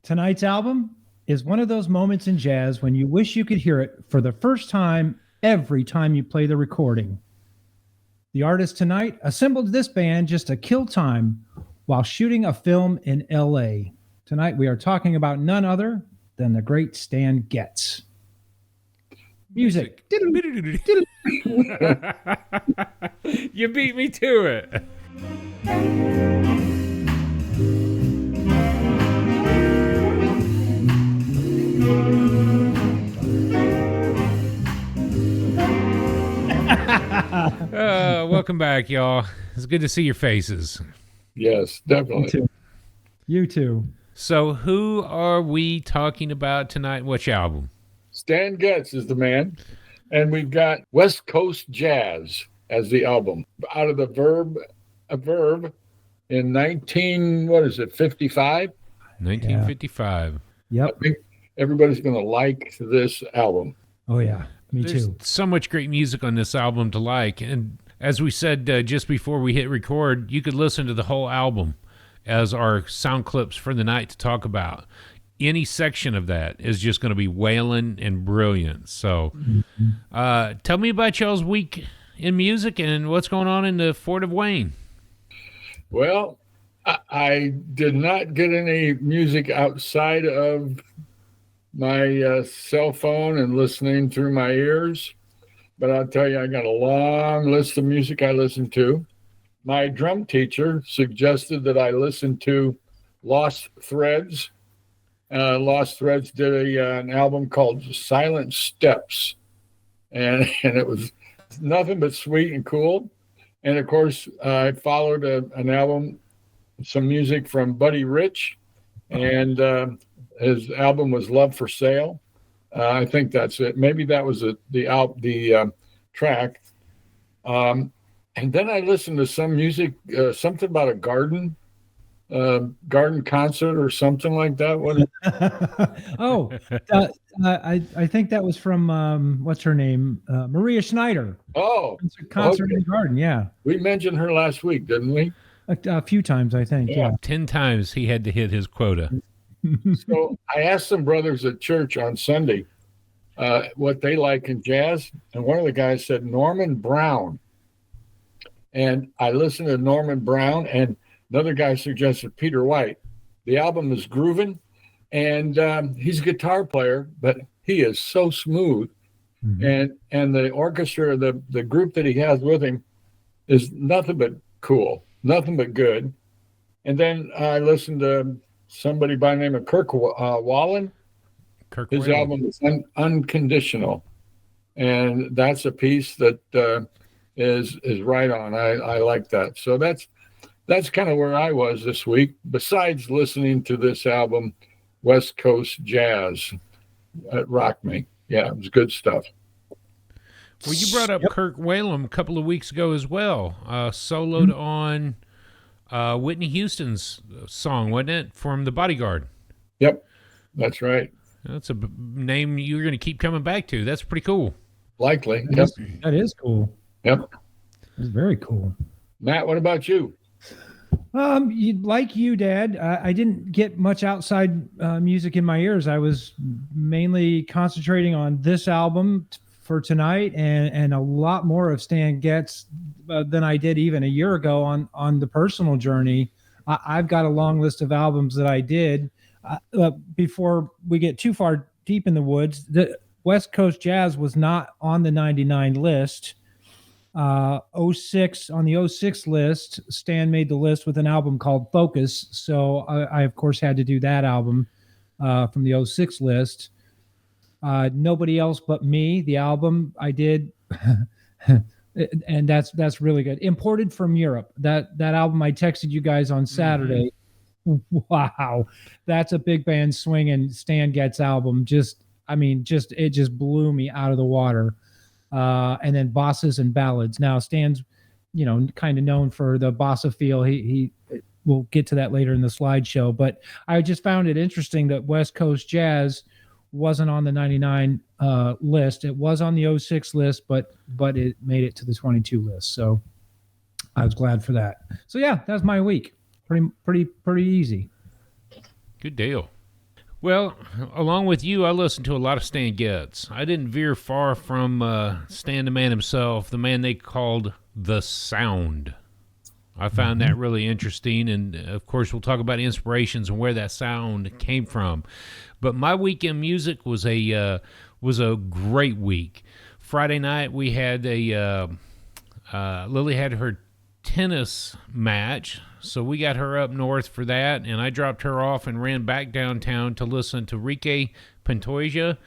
Tonight's album is one of those moments in jazz when you wish you could hear it for the first time every time you play the recording. The artist tonight assembled this band just to kill time while shooting a film in LA. Tonight we are talking about none other than the great Stan Getz. Music. You beat me to it. Welcome back, y'all. It's good to see your faces. Yes, definitely. You too. So who are we talking about tonight? Which album? Stan Getz is the man. And we've got West Coast Jazz as the album. Out of the Verve in 1955? 1955. Yep. I think everybody's going to like this album. Oh, yeah. Me There's too. so much great music on this album to like. And as we said just before we hit record, you could listen to the whole album as our sound clips for the night to talk about. Any section of that is just going to be wailing and brilliant. So tell me about y'all's week in music and what's going on in the Fort of Wayne. Well, I did not get any music outside of my cell phone and listening through my ears. But I'll tell you, I got a long list of music I listen to. My drum teacher suggested that I listen to Lost Threads. Lost Threads did an album called Silent Steps, and it was nothing but sweet and cool. And of course, I followed an album, some music from Buddy Rich, and his album was Love for Sale. I think that's it. Maybe that was the track. And then I listened to some music, something about a garden concert or something like that. What? I think that was from what's her name, Maria Schneider. Oh, concert in the garden. Yeah, we mentioned her last week, didn't we? A few times, I think. Yeah. 10 times he had to hit his quota. So I asked some brothers at church on Sunday what they like in jazz, and one of the guys said Norman Brown. And I listened to Norman Brown, and another guy suggested Peter White. The album is grooving, and he's a guitar player, but he is so smooth. Mm-hmm. And the orchestra, the group that he has with him, is nothing but cool, nothing but good. And then I listened to somebody by the name of Kirk Whallen. His album is Unconditional, and that's a piece that is right on. I like that. So that's kind of where I was this week, besides listening to this album, West Coast Jazz. It rocked me. Yeah, it was good stuff. Well, you brought up Kirk Whalum a couple of weeks ago as well, soloed on Whitney Houston's song, wasn't it, from The Bodyguard? Yep, that's right. That's a name you're going to keep coming back to. That's pretty cool. Likely. That is cool. Yep. It's very cool. Matt, what about you? Like you, Dad, I didn't get much outside music in my ears. I was mainly concentrating on this album for tonight and a lot more of Stan Getz than I did even a year ago on the personal journey. I've got a long list of albums that I did. Before we get too far deep in the woods, the West Coast Jazz was not on the 99 list. 06 on the 06 list, Stan made the list with an album called Focus. So I of course had to do that album from the 06 list. Nobody Else But Me, the album I did, and that's really good. Imported from Europe. That album I texted you guys on Saturday. Mm-hmm. Wow, that's a big band swinging Stan Getz album. It just blew me out of the water. And then Bosses and Ballads. Now Stan's, kind of known for the bossa feel. He we'll get to that later in the slideshow. But I just found it interesting that West Coast Jazz wasn't on the 99 list. It was on the 06 list, but it made it to the 22 list. So I was glad for that. So yeah, that's my week. Pretty easy. Good deal. Well, along with you, I listened to a lot of Stan Getz. I didn't veer far from Stan the man himself, the man they called The Sound. I found that really interesting, and of course we'll talk about inspirations and where that sound came from. But my weekend music was a great week. Friday night we had Lily had her tennis match, so we got her up north for that, and I dropped her off and ran back downtown to listen to Rique Pantoja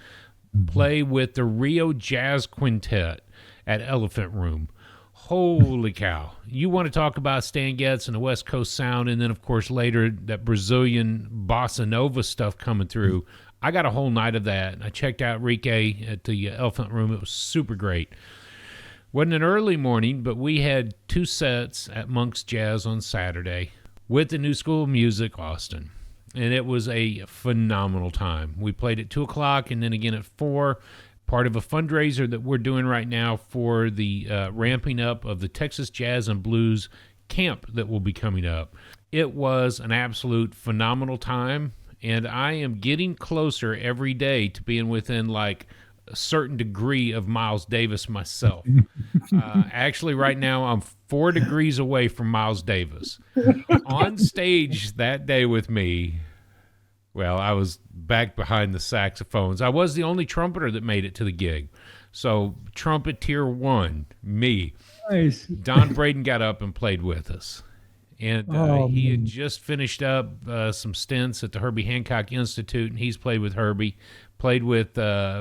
play with the Rio Jazz Quintet at Elephant Room. Holy cow. You want to talk about Stan Getz and the West Coast sound, and then, of course, later that Brazilian bossa nova stuff coming through. I got a whole night of that. I checked out Rique at the Elephant Room. It was super great. Wasn't an early morning, but we had 2 sets at Monk's Jazz on Saturday with the New School of Music, Austin. And it was a phenomenal time. We played at 2 o'clock and then again at 4, part of a fundraiser that we're doing right now for the ramping up of the Texas Jazz and Blues camp that will be coming up. It was an absolute phenomenal time, and I am getting closer every day to being within like a certain degree of Miles Davis myself. Actually, right now, I'm 4 degrees away from Miles Davis. On stage that day with me, well, I was back behind the saxophones. I was the only trumpeter that made it to the gig. So, trumpeter 1, me. Nice. Don Braden got up and played with us. And he had just finished up some stints at the Herbie Hancock Institute, and he's played with Herbie, played with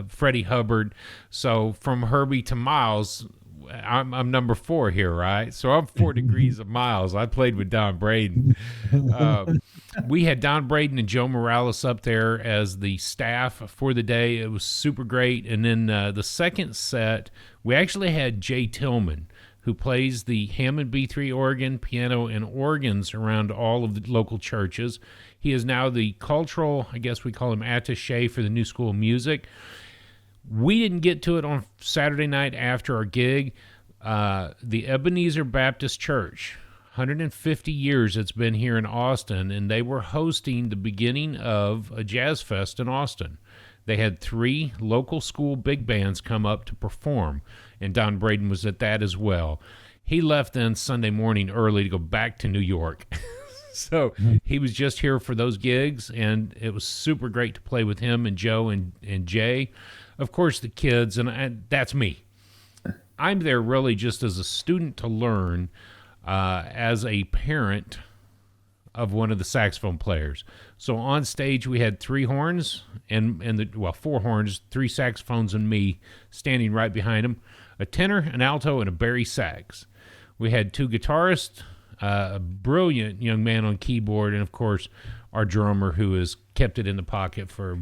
Freddie Hubbard. So from Herbie to Miles, I'm number 4 here, right? So I'm 4 degrees of Miles. I played with Don Braden. We had Don Braden and Joe Morales up there as the staff for the day. It was super great. And then the second set, we actually had Jay Tillman, who plays the Hammond B3 organ, piano, and organs around all of the local churches. He is now the cultural, I guess we call him attaché for the New School of Music. We didn't get to it on Saturday night after our gig. The Ebenezer Baptist Church, 150 years it's been here in Austin, and they were hosting the beginning of a jazz fest in Austin. They had 3 local school big bands come up to perform, and Don Braden was at that as well. He left then Sunday morning early to go back to New York. So he was just here for those gigs, and it was super great to play with him and Joe and Jay. Of course, the kids, and that's me. I'm there really just as a student to learn, as a parent of one of the saxophone players. So on stage we had 3 horns and 4 horns, 3 saxophones, and me standing right behind them, a tenor, an alto, and a bari sax. We had 2 guitarists, a brilliant young man on keyboard, and of course our drummer, who has kept it in the pocket for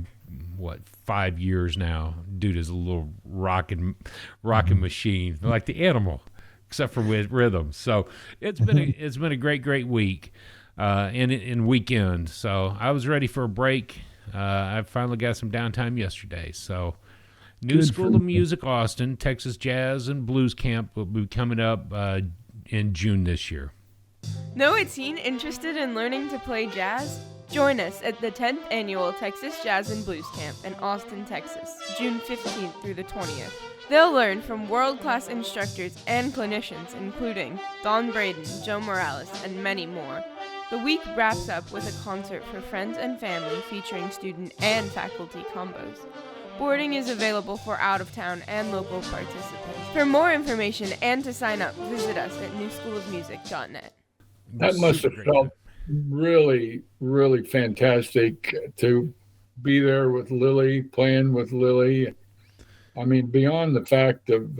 5 years now. Dude is a little rocking machine, like the animal, except for with rhythm. So it's been a great week. And weekend. So I was ready for a break. I finally got some downtime yesterday. So New School of Music Austin, Texas Jazz and Blues Camp will be coming up in June this year. Know a teen interested in learning to play jazz? Join us at the 10th Annual Texas Jazz and Blues Camp in Austin, Texas, June 15th through the 20th. They'll learn from world-class instructors and clinicians, including Don Braden, Joe Morales, and many more. The week wraps up with a concert for friends and family featuring student and faculty combos. Boarding is available for out-of-town and local participants. For more information and to sign up, visit us at newschoolofmusic.net. That must have felt really, really fantastic to be there with Lily, playing with Lily. I mean, beyond the fact of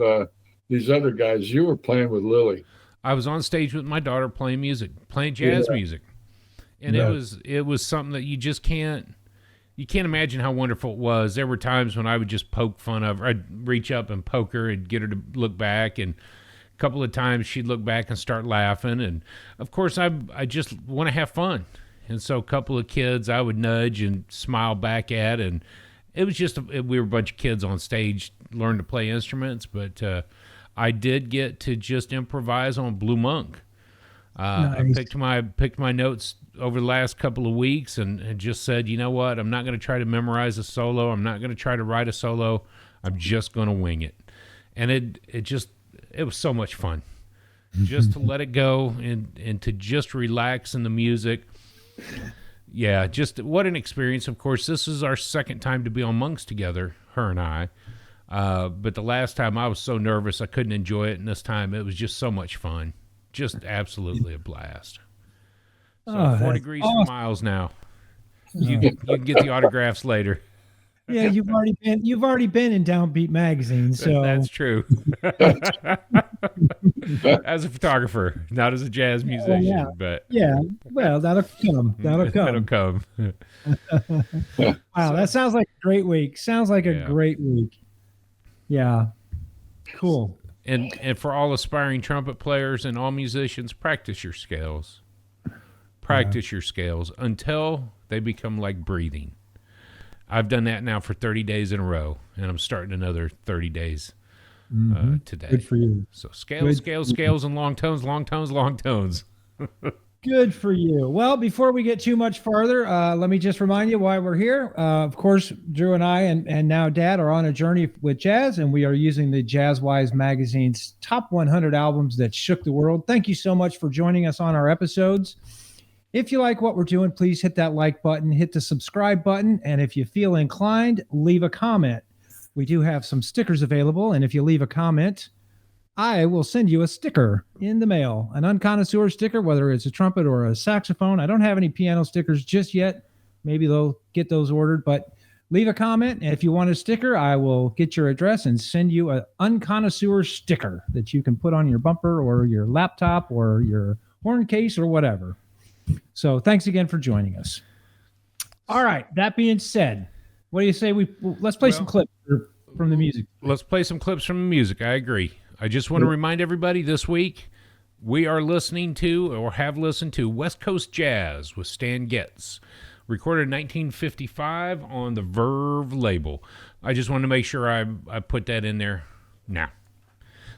these other guys, you were playing with Lily. I was on stage with my daughter playing jazz music. And it was something that you just can't imagine how wonderful it was. There were times when I would just poke fun of her. I'd reach up and poke her and get her to look back, and a couple of times she'd look back and start laughing. And of course I just want to have fun. And so a couple of kids I would nudge and smile back at, and it was just we were a bunch of kids on stage learning to play instruments, but I did get to just improvise on Blue Monk. I Nice. picked my notes over the last couple of weeks and just said, you know what? I'm not going to try to memorize a solo. I'm not going to try to write a solo. I'm just going to wing it. And it was so much fun just to let it go and to just relax in the music. Yeah, just what an experience. Of course, this is our second time to be on Monks together, her and I. But the last time I was so nervous I couldn't enjoy it, and this time it was just so much fun. Just absolutely a blast. So 4 degrees for Miles now. You can get the autographs later. Yeah, you've already been in Downbeat magazine, so That's true. As a photographer, not as a jazz musician, but yeah. Well, that'll come. that'll come. Wow, that sounds like a great week. Sounds like a great week. Yeah. Cool. And for all aspiring trumpet players and all musicians, practice your scales. Practice your scales until they become like breathing. I've done that now for 30 days in a row, and I'm starting another 30 days today. Good for you. So scales, scales, and long tones, long tones, long tones. Good for you. Well, before we get too much farther, let me just remind you why we're here. Of course, Drew and I and now Dad are on a journey with jazz, and we are using the JazzWise magazine's top 100 albums that shook the world. Thank you so much for joining us on our episodes. If you like what we're doing, please hit that like button, hit the subscribe button, and if you feel inclined, leave a comment. We do have some stickers available, and if you leave a comment, I will send you a sticker in the mail, an unconnoisseur sticker, whether it's a trumpet or a saxophone. I don't have any piano stickers just yet. Maybe they'll get those ordered, but leave a comment. And if you want a sticker, I will get your address and send you an unconnoisseur sticker that you can put on your bumper or your laptop or your horn case or whatever. So thanks again for joining us. All right. That being said, what do you say let's play some clips from the music? Let's play some clips from the music. I agree. I just want to remind everybody this week we are listening to or have listened to West Coast Jazz with Stan Getz, recorded in 1955 on the Verve label. I just wanted to make sure I put that in there now.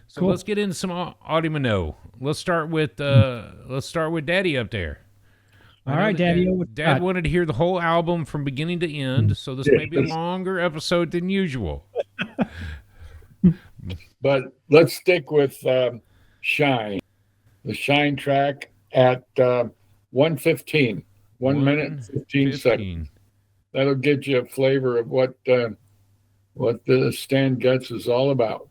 So Let's get into some Audie Monod. Let's start with Daddy up there. All right, Daddy. Dad wanted to hear the whole album from beginning to end, so this may be a longer episode than usual. But let's stick with Shine. The Shine track at 1:15, 1 minute 15 seconds. That'll get you a flavor of what the Stan Getz is all about.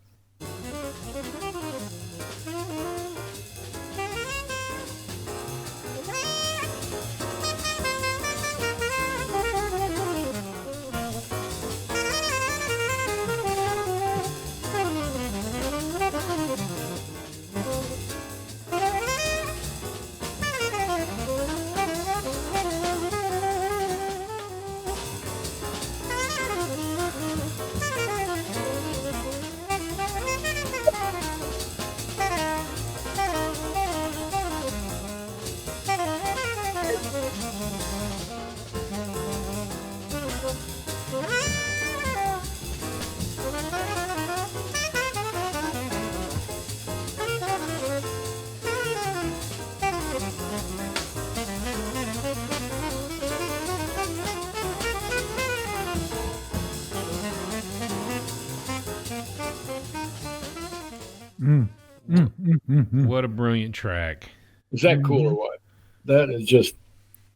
What a brilliant track. Is that cool or what? That is just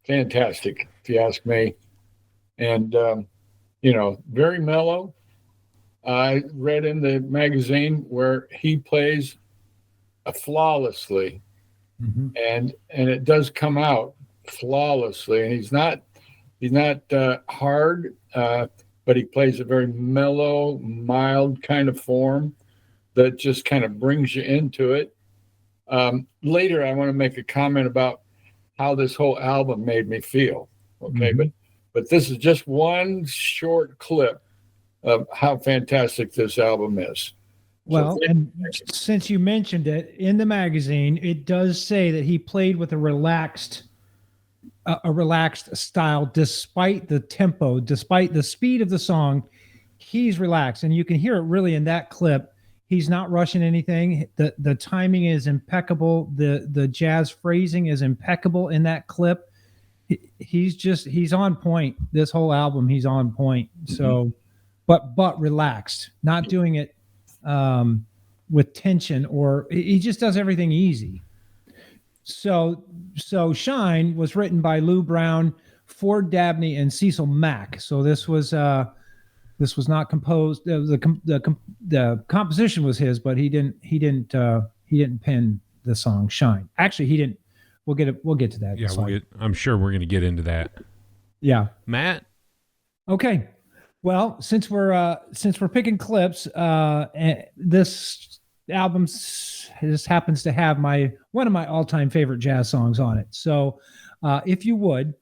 fantastic, if you ask me. And, very mellow. I read in the magazine where he plays flawlessly, and it does come out flawlessly. And he's not hard, but he plays a very mellow, mild kind of form that just kind of brings you into it. Later, I want to make a comment about how this whole album made me feel. Okay, but this is just one short clip of how fantastic this album is. Well, and since you mentioned it, in the magazine, it does say that he played with a relaxed style, despite the tempo, despite the speed of the song. He's relaxed, and you can hear it really in that clip. He's not rushing anything. The timing is impeccable. The jazz phrasing is impeccable in that clip. He's on point. This whole album, he's on point. So, but relaxed, not doing it with tension, or he just does everything easy. So Shine was written by Lou Brown, Ford Dabney, and Cecil Mack. So this was not composed. The composition was his, but he didn't pen the song Shine. Actually, he didn't. We'll get to that. Yeah, I'm sure we're going to get into that. Yeah, Matt. Okay. Well, since we're picking clips, this album just happens to have one of my all-time favorite jazz songs on it. So, if you would,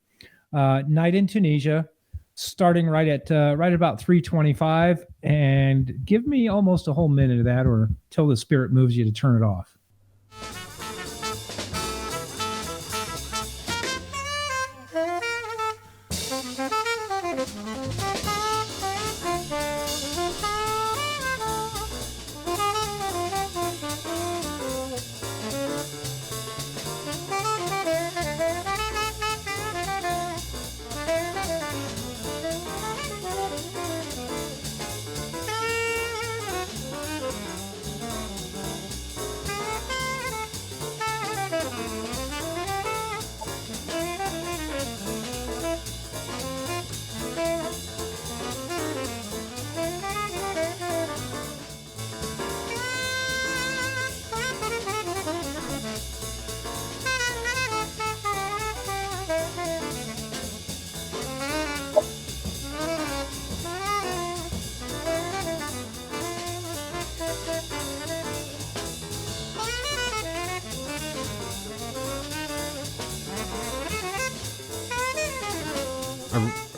Night in Tunisia, starting right at about 3:25, and give me almost a whole minute of that, or till the spirit moves you to turn it off.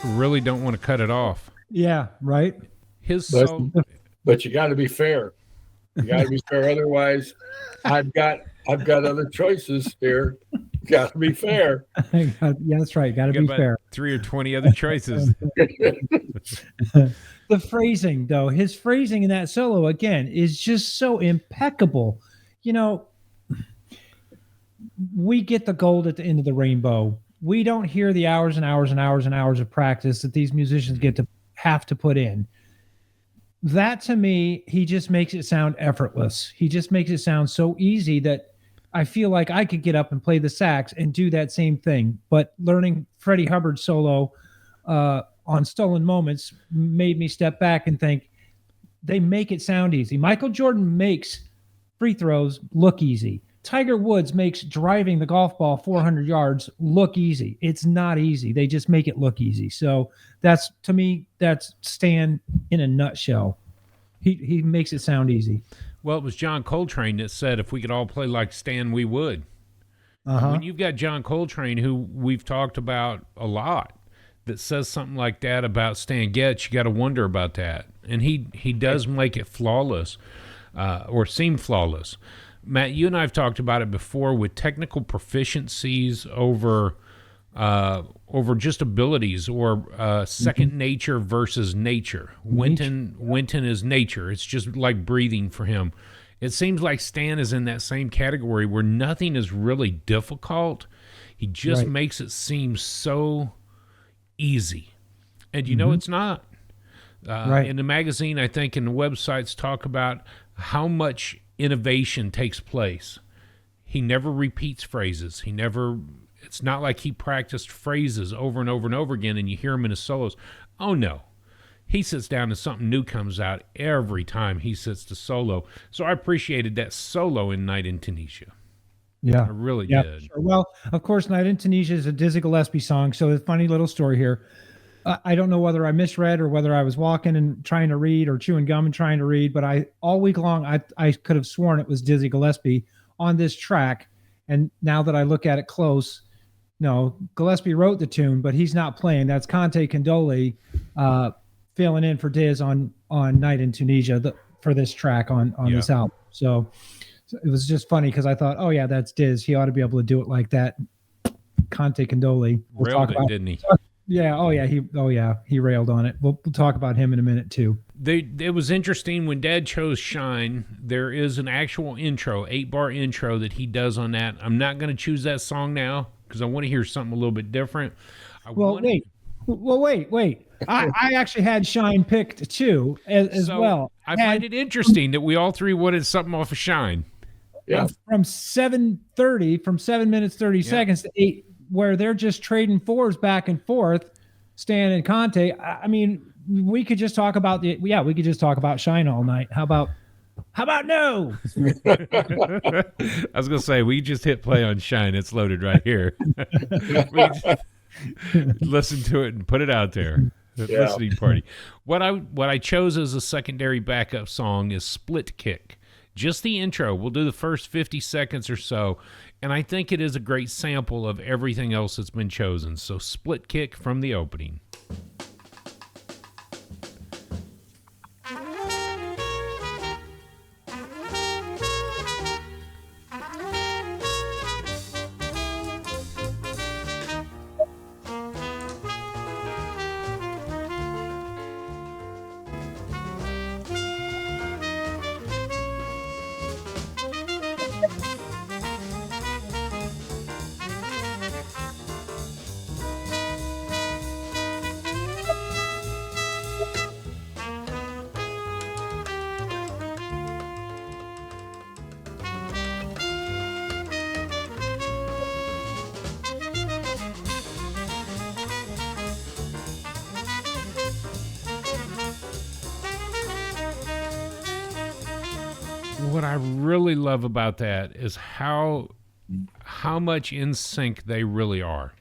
Really don't want to cut it off. Yeah, right. But you got to be fair. You got to be fair. Otherwise, I've got other choices here. You got to be fair. Yeah, that's right. Got to be fair. 3 or 20 other choices. The phrasing, though, his phrasing in that solo again is just so impeccable. You know, we get the gold at the end of the rainbow. We don't hear the hours and hours and hours and hours of practice that these musicians have to put in. That, to me, he just makes it sound effortless. He just makes it sound so easy that I feel like I could get up and play the sax and do that same thing. But learning Freddie Hubbard's solo on Stolen Moments made me step back and think, they make it sound easy. Michael Jordan makes free throws look easy. Tiger Woods makes driving the golf ball 400 yards look easy. It's not easy. They just make it look easy. So that's, to me, that's Stan in a nutshell. He makes it sound easy. Well, it was John Coltrane that said, if we could all play like Stan, we would. When you've got John Coltrane, who we've talked about a lot, that says something like that about Stan Getz, you got to wonder about that. And he does make it flawless, or seem flawless. Matt, you and I have talked about it before with technical proficiencies over just abilities, or second nature versus nature. Wynton is nature. It's just like breathing for him. It seems like Stan is in that same category where nothing is really difficult. He just makes it seem so easy. And you know it's not. In the magazine, I think, and the websites talk about how much innovation takes place. He never repeats phrases. It's not like he practiced phrases over and over and over again and you hear him in his solos. Oh no. He sits down and something new comes out every time he sits to solo. So I appreciated that solo in Night in Tunisia. Yeah. I really did. Sure. Well, of course, Night in Tunisia is a Dizzy Gillespie song. So a funny little story here. I don't know whether I misread or whether I was walking and trying to read, or chewing gum and trying to read, but all week long, I could have sworn it was Dizzy Gillespie on this track. And now that I look at it close, no, Gillespie wrote the tune, but he's not playing. That's Conte Condoli filling in for Diz on Night in Tunisia for this track on this album. So it was just funny because I thought, oh yeah, that's Diz. He ought to be able to do it like that. Conte Condoli. Railed it, didn't he? Yeah. Oh yeah. He railed on it. We'll talk about him in a minute too. It was interesting when Dad chose Shine. There is an actual intro, 8-bar intro that he does on that. I'm not going to choose that song now because I want to hear something a little bit different. Wait. I actually had Shine picked too as well. I find it interesting that we all three wanted something off of Shine. Yeah. From 7:30, from 7 minutes 30 seconds to 8, where they're just trading fours back and forth, Stan and Conte. I mean, we could just talk about we could just talk about Shine all night. How about no? I was going to say, we just hit play on Shine. It's loaded right here. Listen to it and put it out there. Listening party. What I chose as a secondary backup song is Split Kick. Just the intro. We'll do the first 50 seconds or so, and I think it is a great sample of everything else that's been chosen. So Split Kick from the opening. What I really love about that is how much in sync they really are.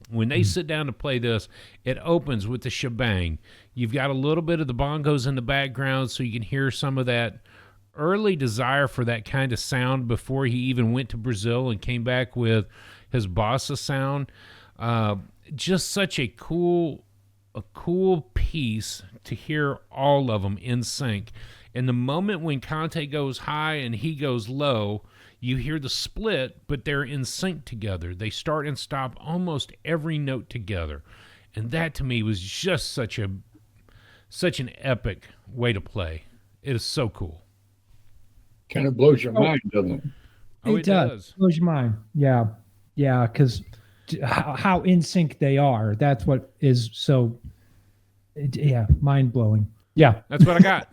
When they sit down to play this, it opens with the shebang. You've got a little bit of the bongos in the background, so you can hear some of that early desire for that kind of sound before he even went to Brazil and came back with his bossa sound. Just such a cool piece to hear all of them in sync. And the moment when Conte goes high and he goes low, you hear the split, but they're in sync together. They start and stop almost every note together. And that to me was just such an epic way to play. It is so cool. Kind of blows your mind, doesn't it? Oh, it does. Blows your mind. Yeah. Yeah, because how in sync they are. That's what is so, mind-blowing. Yeah. That's what I got.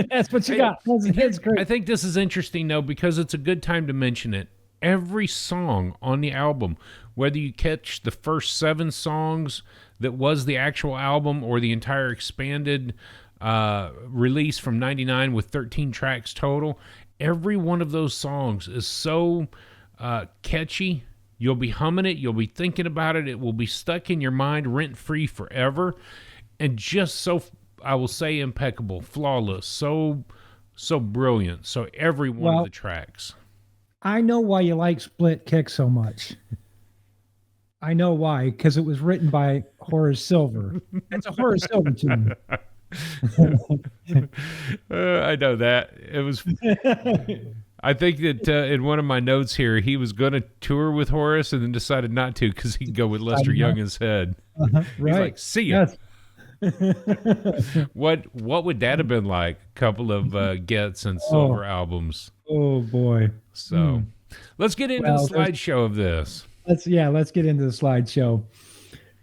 That's what you got. That's great. I think this is interesting, though, because it's a good time to mention it. Every song on the album, whether you catch the first 7 songs that was the actual album or the entire expanded release from 99 with 13 tracks total, every one of those songs is so catchy. You'll be humming it. You'll be thinking about it. It will be stuck in your mind rent-free forever. And just so... I will say impeccable, flawless, so brilliant. So every one of the tracks. I know why you like Split Kick so much. I know why, because it was written by Horace Silver. It's a Horace Silver tune. I know that. It was. I think that in one of my notes here, he was going to tour with Horace and then decided not to because he could go with Lester Young instead. Right. He's like, see ya. Yes. What would that have been like? A couple of Getz and Silver albums. Oh boy! So let's get into the slideshow of this. Let's get into the slideshow.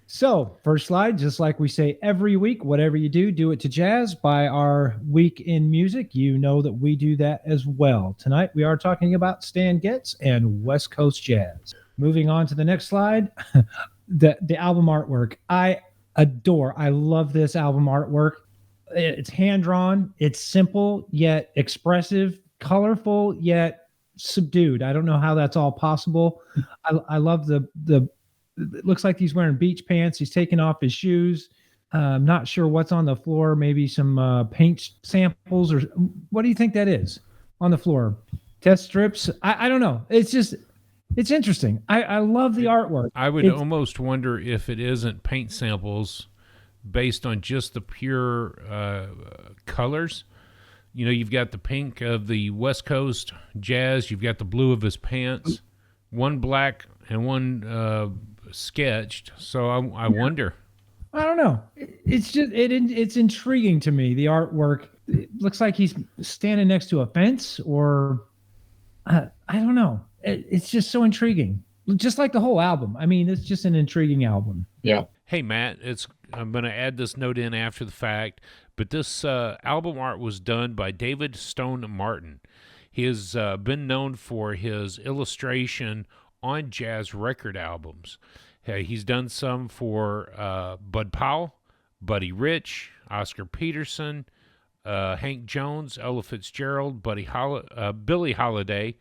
So first slide, just like we say every week, whatever you do, do it to jazz. By our week in music, you know that we do that as well. Tonight we are talking about Stan Getz and West Coast jazz. Moving on to the next slide, the album artwork. I love this album artwork. It's hand-drawn. It's simple, yet expressive, colorful, yet subdued. I don't know how that's all possible. I love the it looks like he's wearing beach pants. He's taking off his shoes. I'm not sure what's on the floor. Maybe some paint samples or what do you think that is on the floor? Test strips? I don't know. It's interesting. I love the artwork. I would almost wonder if it isn't paint samples based on just the pure colors. You know, you've got the pink of the West Coast jazz. You've got the blue of his pants, one black and one sketched. So I wonder. I don't know. It's just it's intriguing to me. The artwork, it looks like he's standing next to a fence, or I don't know. It's just so intriguing. Just like the whole album. I mean, it's just an intriguing album. Yeah. Hey, Matt, I'm going to add this note in after the fact, but this album art was done by David Stone Martin. He has been known for his illustration on jazz record albums. He's done some for Bud Powell, Buddy Rich, Oscar Peterson, Hank Jones, Ella Fitzgerald, Billie Holiday,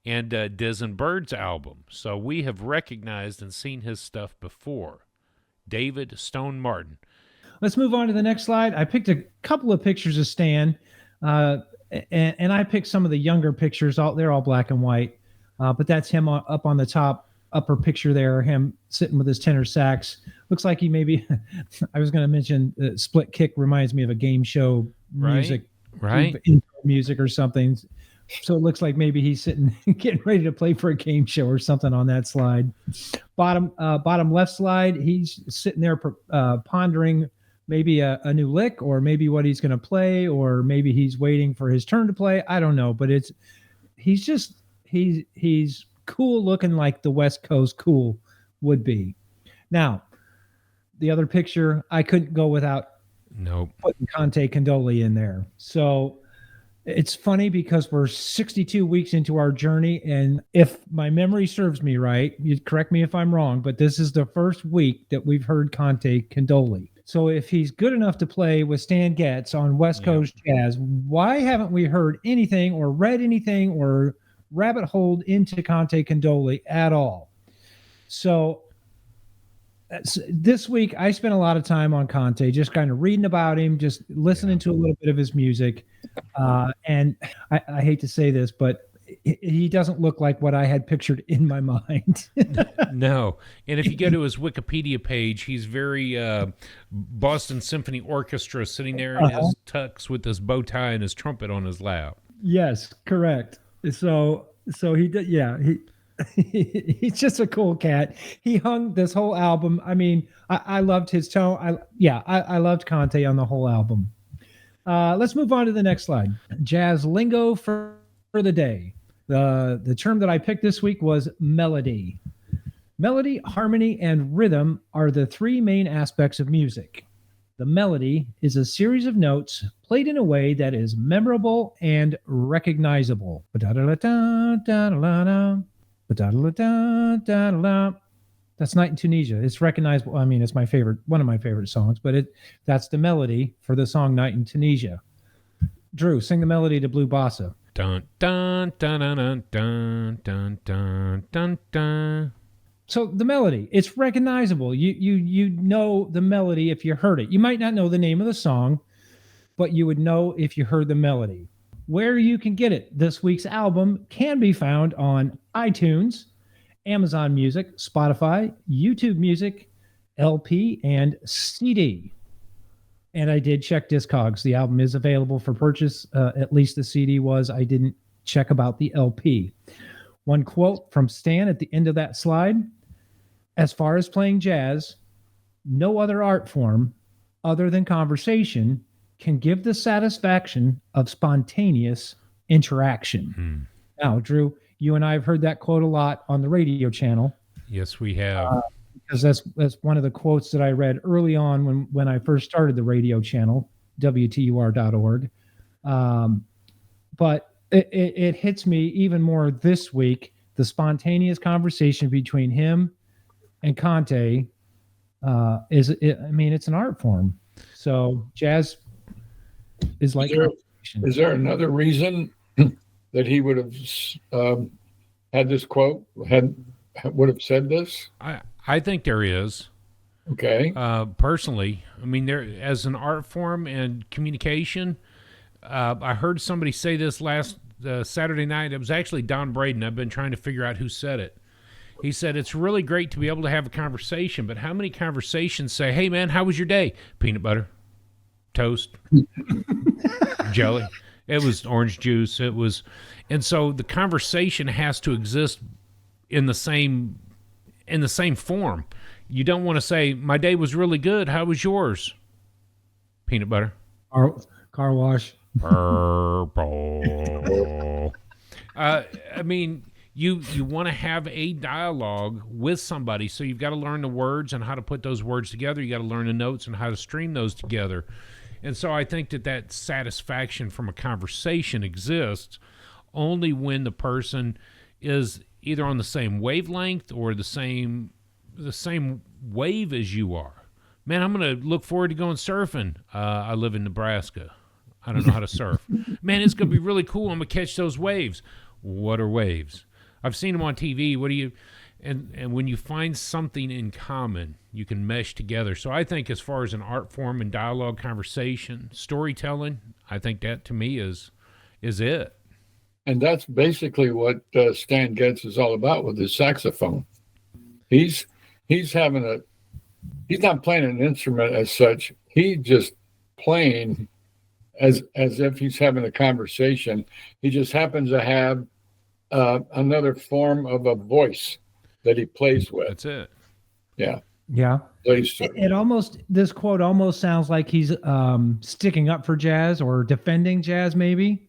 and Diz and Bird's album. So we have recognized and seen his stuff before. David Stone Martin. Let's move on to the next slide. I picked a couple of pictures of Stan, and I picked some of the younger pictures. They're all black and white, but that's him up on the top upper picture there, him sitting with his tenor sax. Looks like he maybe, I was going to mention Split Kick reminds me of a game show music, right? Music or something. So it looks like maybe he's sitting, getting ready to play for a game show or something on that slide. Bottom left slide, he's sitting there pondering maybe a new lick, or maybe what he's going to play, or maybe he's waiting for his turn to play. I don't know, but he's cool looking, like the West Coast cool would be. Now, the other picture, I couldn't go without putting Conte Condoli in there. So it's funny because we're 62 weeks into our journey, and if my memory serves me right, you correct me if I'm wrong, but this is the first week that we've heard Conte Condoli. So if he's good enough to play with Stan Getz on West Coast Jazz, why haven't we heard anything or read anything or rabbit holed into Conte Condoli at all? So this week I spent a lot of time on Conte, just kind of reading about him, just listening to a little bit of his music. And I hate to say this, but he doesn't look like what I had pictured in my mind. No. And if you go to his Wikipedia page, he's very Boston Symphony Orchestra, sitting there in his tux with his bow tie and his trumpet on his lap. Yes, correct. So he did. Yeah, he's just a cool cat. He hung this whole album. I mean, I loved his tone. I loved Conte on the whole album. Let's move on to the next slide. Jazz lingo for the day. The term that I picked this week was melody. Melody, harmony, and rhythm are the three main aspects of music. The melody is a series of notes played in a way that is memorable and recognizable. That's Night in Tunisia. It's recognizable. I mean, it's my favorite, one of my favorite songs, but that's the melody for the song Night in Tunisia. Drew, sing the melody to Blue Bossa. Dun dun dun dun dun dun dun dun dun. So the melody, it's recognizable. You know the melody if you heard it. You might not know the name of the song, but you would know if you heard the melody. Where you can get it, this week's album can be found on iTunes, Amazon Music, Spotify, YouTube Music, LP, and CD. And I did check Discogs. The album is available for purchase. At least the CD was. I didn't check about the LP. One quote from Stan at the end of that slide: as far as playing jazz, no other art form other than conversation can give the satisfaction of spontaneous interaction. Now, Drew, you and I have heard that quote a lot on the radio channel. Yes, we have. Because that's one of the quotes that I read early on when I first started the radio channel, WTUR.org. But it hits me even more this week. The spontaneous conversation between him and Conte it's an art form. So jazz is like is there another reason that he would have had this quote, would have said this? I think there is. Okay. Personally, I mean, there as an art form and communication, I heard somebody say this last Saturday night. It was actually Don Braden. I've been trying to figure out who said it. He said, it's really great to be able to have a conversation, but how many conversations say, hey, man, how was your day? Peanut butter, toast, jelly. It was orange juice. And so the conversation has to exist in the same form. You don't want to say, my day was really good. How was yours? Peanut butter. Car wash. Purple. I mean, you want to have a dialogue with somebody, so you've got to learn the words and how to put those words together. You got to learn the notes and how to string those together. And so I think that satisfaction from a conversation exists only when the person is either on the same wavelength or the same wave as you are. Man, I'm going to look forward to going surfing. I live in Nebraska. I don't know how to surf. Man, it's going to be really cool. I'm going to catch those waves. What are waves? I've seen them on TV. What do you... And when you find something in common, you can mesh together. So I think as far as an art form and dialogue, conversation, storytelling, I think that to me is it. And that's basically what Stan Getz is all about with his saxophone. He's not playing an instrument as such. He's just playing as if he's having a conversation. He just happens to have another form of a voice that he plays with. That's it. Yeah. Yeah. Plays to. This quote almost sounds like he's sticking up for jazz or defending jazz, maybe.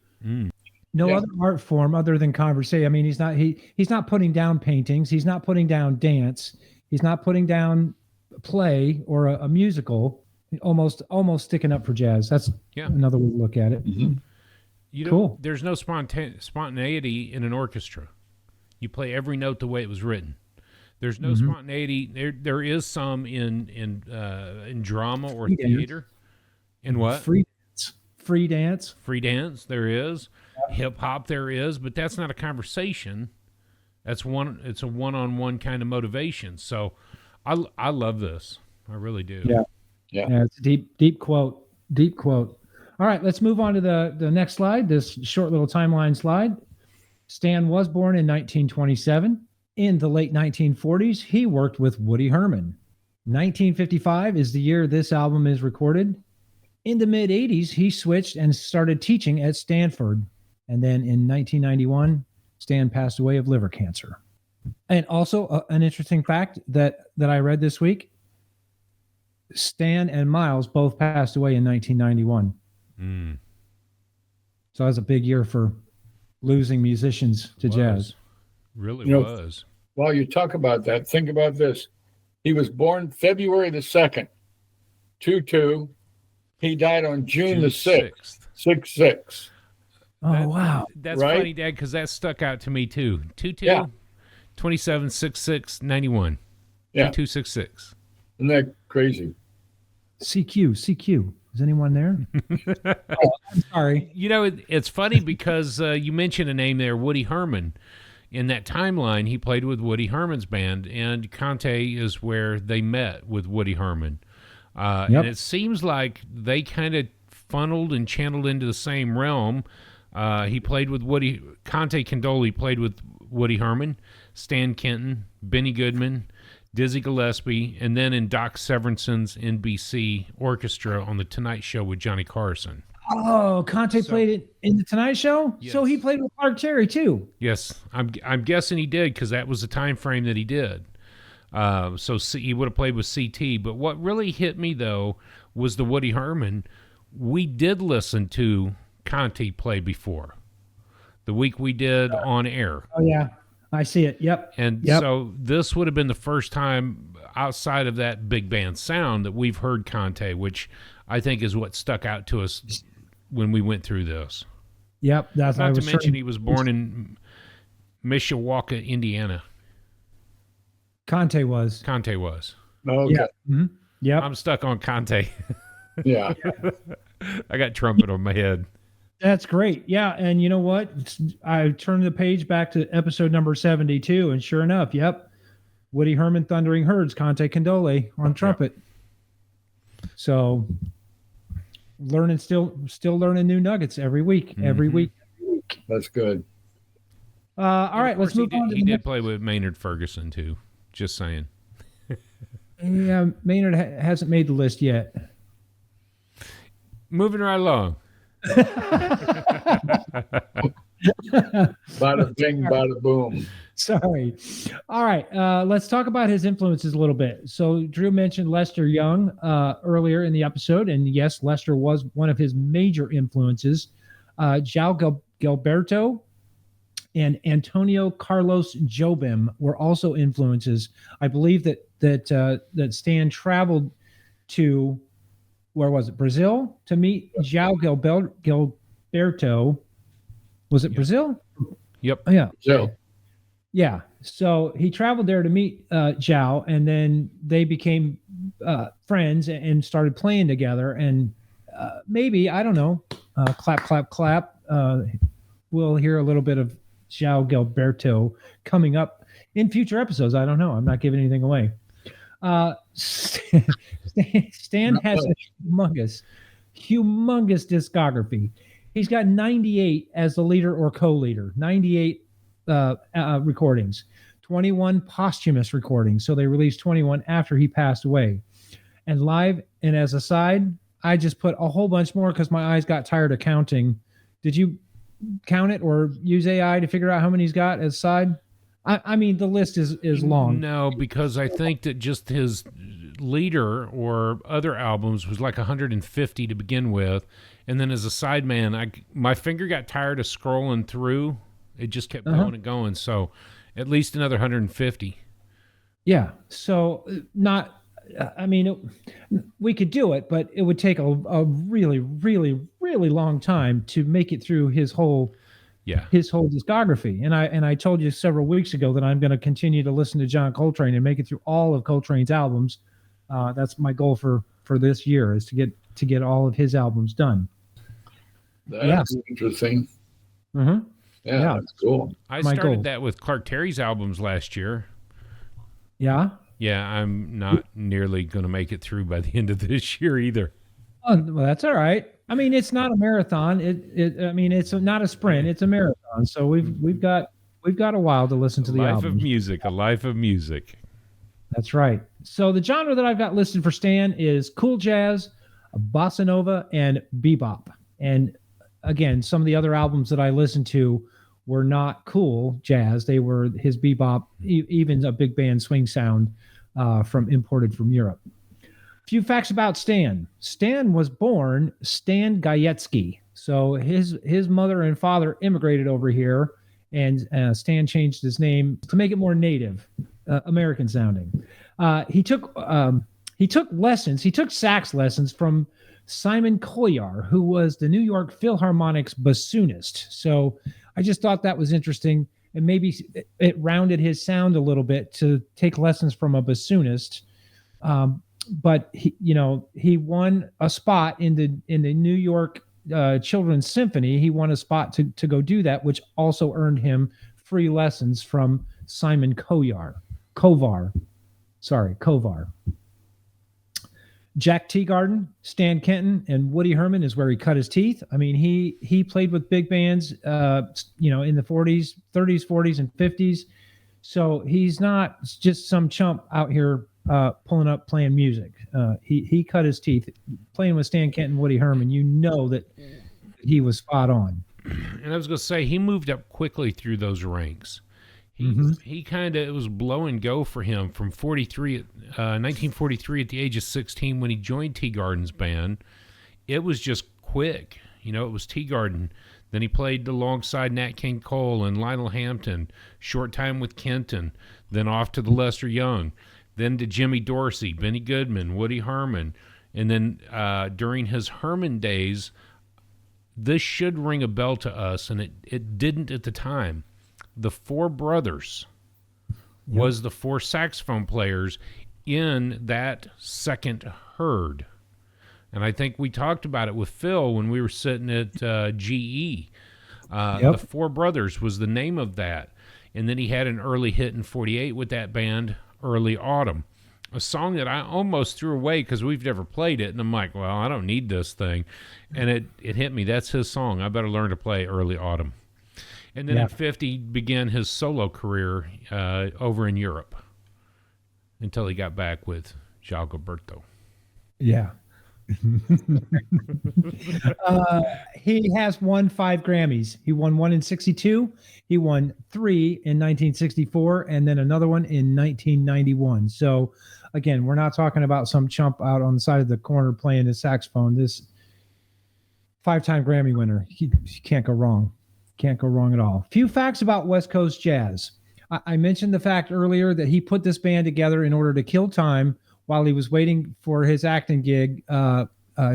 No other art form other than conversation. I mean, he's not putting down paintings. He's not putting down dance. He's not putting down play or a musical. Almost sticking up for jazz. That's another way to look at it. Mm-hmm. Cool. There's no spontaneity in an orchestra. You play every note the way it was written. There's no spontaneity. There is some in drama or theater. In what? Free dance. There is. Hip hop there is, but that's not a conversation. It's a one-on-one kind of motivation. So I love this. I really do. Yeah, it's a deep quote. Deep quote. All right, let's move on to the next slide, this short little timeline slide. Stan was born in 1927. In the late 1940s, he worked with Woody Herman. 1955 is the year this album is recorded. In the mid-'80s, he switched and started teaching at Stanford. And then in 1991, Stan passed away of liver cancer. And also an interesting fact that I read this week, Stan and Miles both passed away in 1991. So that was a big year for losing musicians to jazz. Really was. While you talk about that, think about this. He was born February the 2nd, 2-2. He died on June the 6th, 6-6. Oh, wow. That's right? Funny, Dad, because that stuck out to me, too. 2-2, 27-6-6, 91. Yeah. 2-6-6. Isn't that crazy? CQ. Is anyone there? Oh, I'm sorry. You know, it's funny because you mentioned a name there, Woody Herman. In that timeline, he played with Woody Herman's band, and Conte is where they met with Woody Herman. And it seems like they kind of funneled and channeled into the same realm. He played with Conte Condoli played with Woody Herman, Stan Kenton, Benny Goodman, Dizzy Gillespie, and then in Doc Severinsen's NBC Orchestra on The Tonight Show with Johnny Carson. Oh, Conte played it in The Tonight Show? Yes. So he played with Clark Terry, too? Yes. I'm guessing he did because that was the time frame that he did. So he would have played with CT. But what really hit me, though, was the Woody Herman. We did listen to Conte play before. The week we did on air. Oh, yeah. I see it. Yep. And so this would have been the first time outside of that big band sound that we've heard Conte, which I think is what stuck out to us when we went through this. Yep. That's not to mention he was born in Mishawaka, Indiana. Conte was. Oh, okay. Yeah. Mm-hmm. Yep. I'm stuck on Conte. Yeah. I got trumpet on my head. That's great. Yeah. And you know what? I turned the page back to episode number 72, and sure enough, Woody Herman, Thundering Herds, Conte Condole on trumpet. So still learning new nuggets every week, every week. That's good. All right, let's move on. He did play with Maynard Ferguson too. Just saying. Yeah, Maynard hasn't made the list yet. Moving right along. Bada bing, bada boom. Sorry. All right. Let's talk about his influences a little bit. So Drew mentioned Lester Young earlier in the episode, and yes, Lester was one of his major influences. João Gilberto and Antonio Carlos Jobim were also influences. I believe that Stan traveled to, where was it, Brazil, to meet João Gilberto. Was it Brazil? Yep. Oh, yeah. So, Yeah. So he traveled there to meet Zhao, and then they became friends and started playing together. And maybe, I don't know, clap, clap, clap. We'll hear a little bit of João Gilberto coming up in future episodes. I don't know. I'm not giving anything away. Stan has a humongous discography. He's got 98 as the leader or co-leader, 98 recordings, 21 posthumous recordings. So they released 21 after he passed away. And live, and as a side, I just put a whole bunch more because my eyes got tired of counting. Did you count it or use AI to figure out how many he's got as side? I mean, the list is long. No, because I think that just his leader or other albums was like 150 to begin with. And then as a sideman, my finger got tired of scrolling through. It just kept going and going. So at least another 150. Yeah. So we could do it, but it would take a really, really, really long time to make it through his whole discography. And I told you several weeks ago that I'm going to continue to listen to John Coltrane and make it through all of Coltrane's albums. That's my goal for this year, is to get all of his albums done. That's interesting. Mm-hmm. Yeah, that's cool. I started that with Clark Terry's albums last year. Yeah? Yeah, I'm not nearly going to make it through by the end of this year either. Oh, well, that's all right. I mean, it's not a marathon. It's not a sprint. It's a marathon. So we've got a while to listen to the album. A life of music. That's right. So the genre that I've got listed for Stan is cool jazz, bossa nova, and bebop. And again, some of the other albums that I listened to were not cool jazz. They were his bebop, even a big band swing sound imported from Europe. Few facts about Stan. Stan was born Stan Getz. So his mother and father immigrated over here, and Stan changed his name to make it more native, American sounding. He took lessons. He took sax lessons from Simon Koyar, who was the New York Philharmonic's bassoonist. So I just thought that was interesting, and maybe it rounded his sound a little bit to take lessons from a bassoonist. But he won a spot in the New York Children's Symphony. He won a spot to go do that, which also earned him free lessons from Simon Kovar. Jack Teagarden, Stan Kenton, and Woody Herman is where he cut his teeth. I mean, he played with big bands, in the 40s, 30s, 40s, and 50s. So he's not just some chump out here pulling up playing music. He cut his teeth playing with Stan Kenton, Woody Herman. You know that he was spot on. And I was going to say, he moved up quickly through those ranks. He kind of, it was blow and go for him from 1943 at the age of 16 when he joined Teagarden's band. It was just quick. It was Teagarden. Then he played alongside Nat King Cole and Lionel Hampton, short time with Kenton, then off to the Lester Young, then to Jimmy Dorsey, Benny Goodman, Woody Herman. And then during his Herman days, this should ring a bell to us, and it didn't at the time. The Four Brothers was the four saxophone players in that second herd. And I think we talked about it with Phil when we were sitting at GE. The Four Brothers was the name of that. And then he had an early hit in 48 with that band, Early Autumn. A song that I almost threw away because we've never played it. And I'm like, well, I don't need this thing. And it hit me. That's his song. I better learn to play Early Autumn. And then in 50, began his solo career over in Europe until he got back with João Gilberto. Yeah. He has won 5 Grammys. He won one in 62. He won 3 in 1964, and then another one in 1991. So, again, we're not talking about some chump out on the side of the corner playing his saxophone. This 5-time Grammy winner. He can't go wrong. Can't go wrong at all. Few facts about West Coast jazz. I mentioned the fact earlier that he put this band together in order to kill time while he was waiting for his acting gig,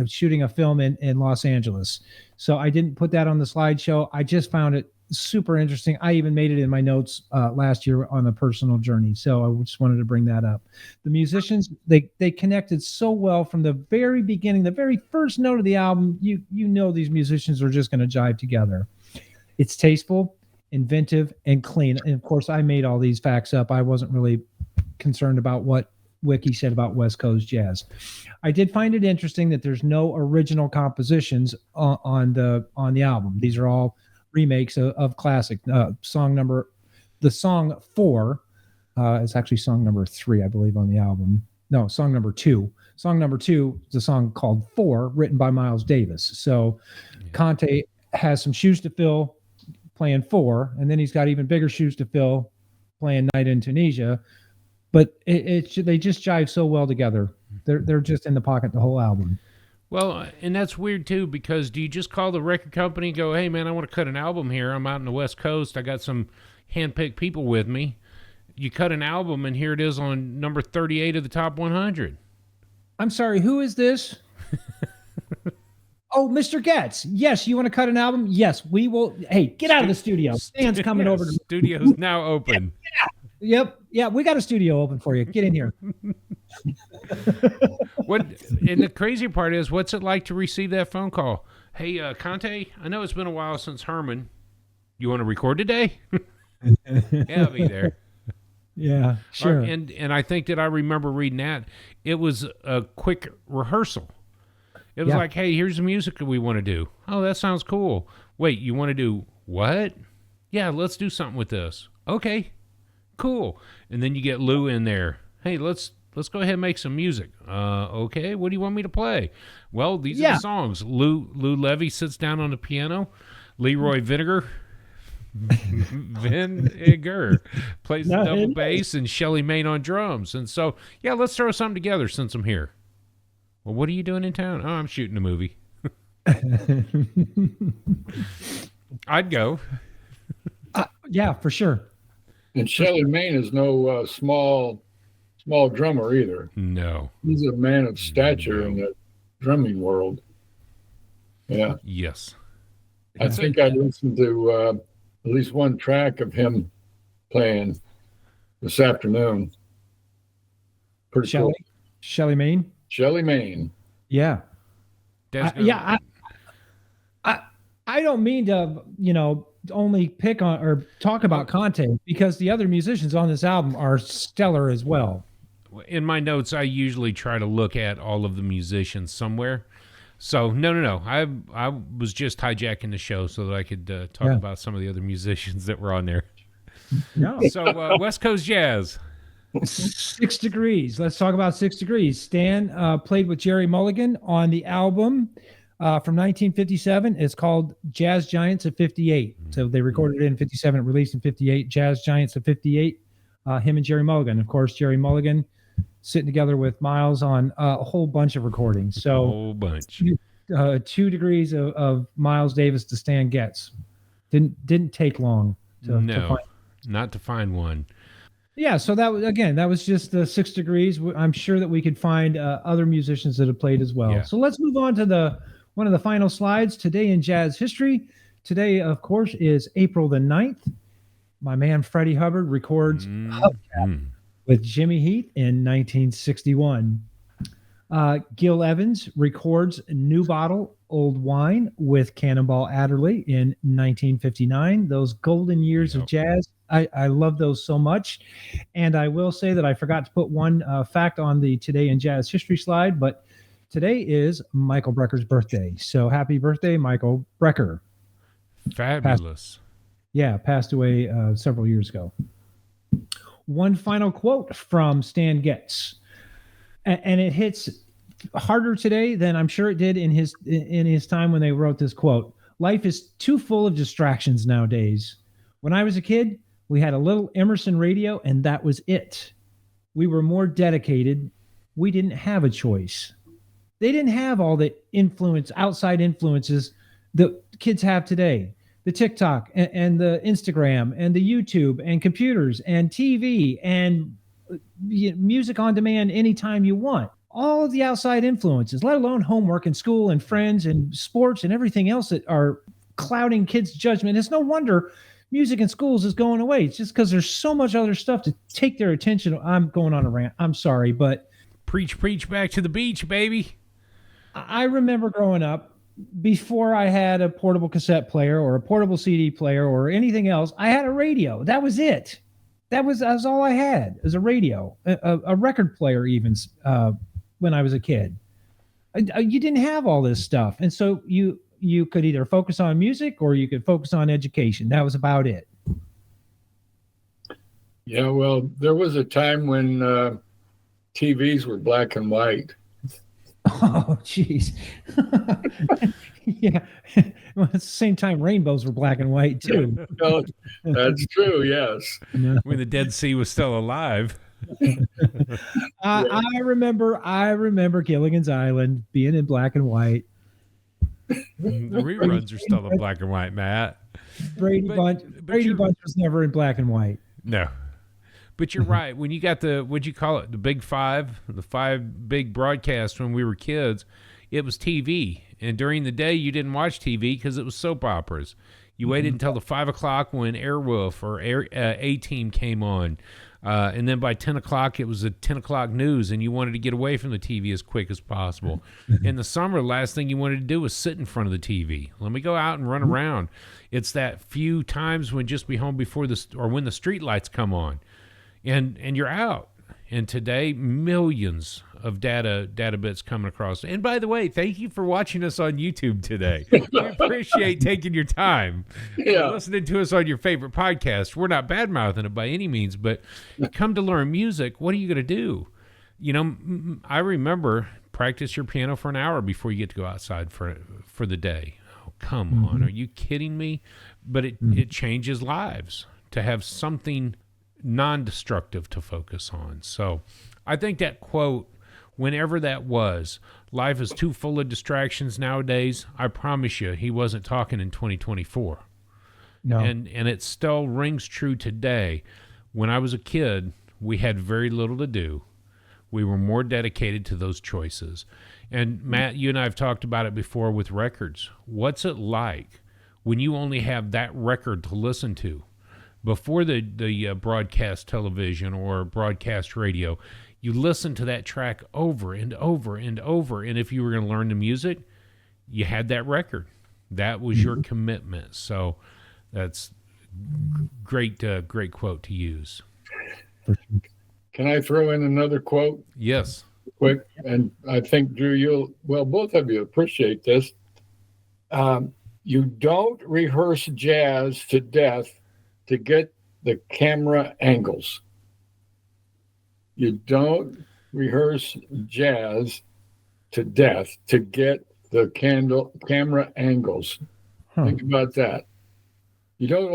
shooting a film in Los Angeles. So I didn't put that on the slideshow. I just found it super interesting. I even made it in my notes last year on a personal journey. So I just wanted to bring that up. The musicians, they connected so well from the very beginning, the very first note of the album. You know these musicians are just going to jive together. It's tasteful, inventive, and clean. And of course, I made all these facts up. I wasn't really concerned about what Wiki said about West Coast jazz. I did find it interesting that there's no original compositions on the album. These are all remakes of classic. The song 4 is actually song number 3, I believe, on the album. No, song number 2. Song number 2 is a song called 4, written by Miles Davis. So Conte has some shoes to fill playing 4, and then he's got even bigger shoes to fill playing Night in Tunisia. But they just jive so well together. They're just in the pocket the whole album. Well, and that's weird too, because do you just call the record company and go, hey man, I want to cut an album here. I'm out in the West Coast. I got some handpicked people with me. You cut an album and here it is on number 38 of the top 100. I'm sorry, who is this? Oh, Mr. Getz. Yes, you want to cut an album? Yes, we will. Hey, get out of the studio. Stan's coming over. Studio's now open. Yep. Yeah, we got a studio open for you. Get in here. And the crazy part is, what's it like to receive that phone call? Hey, Conte, I know it's been a while since Herman. You want to record today? Yeah, I'll be there. Yeah, sure. And I think that I remember reading that. It was a quick rehearsal. It was like, hey, here's the music that we want to do. Oh, that sounds cool. Wait, you want to do what? Yeah, let's do something with this. Okay, cool. And then you get Lou in there. Hey, let's go ahead and make some music. Okay, what do you want me to play? Well, these are the songs. Lou Levy sits down on the piano. Leroy Vinegar plays the double bass, and Shelly Main on drums. And so, yeah, let's throw something together since I'm here. Well, what are you doing in town? Oh, I'm shooting a movie. I'd go. Yeah, for sure. And Shelly Main is no small drummer either. No. He's a man of stature in the drumming world. Yeah. Yes. I think I listened to at least one track of him playing this afternoon. Pretty cool. Shelly Main? Shelly Main. Yeah. I don't mean to, only pick on or talk about Conte, because the other musicians on this album are stellar as well. In my notes, I usually try to look at all of the musicians somewhere. So no. I was just hijacking the show so that I could talk about some of the other musicians that were on there. No. So West Coast Jazz. 6 Degrees. Let's talk about 6 Degrees. Stan played with Jerry Mulligan on the album from 1957. It's called Jazz Giants of 58. So they recorded it in 57, released in 58. Jazz Giants of 58. Him and Jerry Mulligan. Of course, Jerry Mulligan sitting together with Miles on a whole bunch of recordings. So a whole bunch. 2 degrees of Miles Davis to Stan Getz. Didn't take long to find. Not to find one. Yeah, so that was just the 6 Degrees. I'm sure that we could find other musicians that have played as well. Yeah. So let's move on to one of the final slides. Today in jazz history. Today, of course, is April the 9th. My man Freddie Hubbard records Hubcap with Jimmy Heath in 1961. Gil Evans records New Bottle, Old Wine with Cannonball Adderley in 1959. Those golden years of jazz. I love those so much. And I will say that I forgot to put one fact on the Today in Jazz History slide, but today is Michael Brecker's birthday. So happy birthday, Michael Brecker. Fabulous. Passed away several years ago. One final quote from Stan Getz. And it hits harder today than I'm sure it did in his time when they wrote this quote. Life is too full of distractions nowadays. When I was a kid, we had a little Emerson radio, and that was it. We were more dedicated. We didn't have a choice. They didn't have all the outside influences that kids have today. The TikTok and the Instagram and the YouTube and computers and TV and music on demand anytime you want. All of the outside influences, let alone homework and school and friends and sports and everything else that are clouding kids' judgment. It's no wonder music in schools is going away. It's just because there's so much other stuff to take their attention. I'm going on a rant. I'm sorry, but preach back to the beach, baby. I remember growing up, before I had a portable cassette player or a portable CD player or anything else, I had a radio. That was it. That was all I had, as a radio, a record player even when I was a kid. You didn't have all this stuff. And so you could either focus on music or you could focus on education. That was about it. Yeah, well, there was a time when TVs were black and white. Oh, geez. Yeah. Well, at the same time, rainbows were black and white, too. No, that's true, yes. When the Dead Sea was still alive. I remember Gilligan's Island being in black and white. The reruns are still in black and white, Matt. Brady Bunch was never in black and white. No. But you're right. When you got what'd you call it? The big five, the five big broadcasts when we were kids, it was TV. And during the day, you didn't watch TV because it was soap operas. You waited until the 5 o'clock when Airwolf or A-Team came on. And then by 10 o'clock, it was the 10 o'clock news, and you wanted to get away from the TV as quick as possible. In the summer, the last thing you wanted to do was sit in front of the TV. Let me go out and run around. It's that few times when just be home before when the street lights come on. And you're out. And today, millions of data bits coming across. And by the way, thank you for watching us on YouTube today. We appreciate taking your time. Listening to us on your favorite podcast. We're not bad-mouthing it by any means, but come to learn music. What are you going to do? You know, I remember practice your piano for an hour before you get to go outside for the day. Oh, come on. Are you kidding me? But it changes lives to have something non-destructive to focus on. So I think that quote, whenever that was, life is too full of distractions nowadays, I promise you he wasn't talking in 2024. No. And it still rings true today. When I was a kid, we had very little to do. We were more dedicated to those choices. And Matt, you and I have talked about it before with records. What's it like when you only have that record to listen to? Before the broadcast television or broadcast radio, you listen to that track over and over and over. And if you were going to learn the music, you had that record. That was your commitment. So that's great quote to use. Can I throw in another quote? Yes. Quick. And I think, Drew, both of you appreciate this. You don't rehearse jazz to death to get the camera angles. You don't rehearse jazz to death to get the camera angles. Think about that. You don't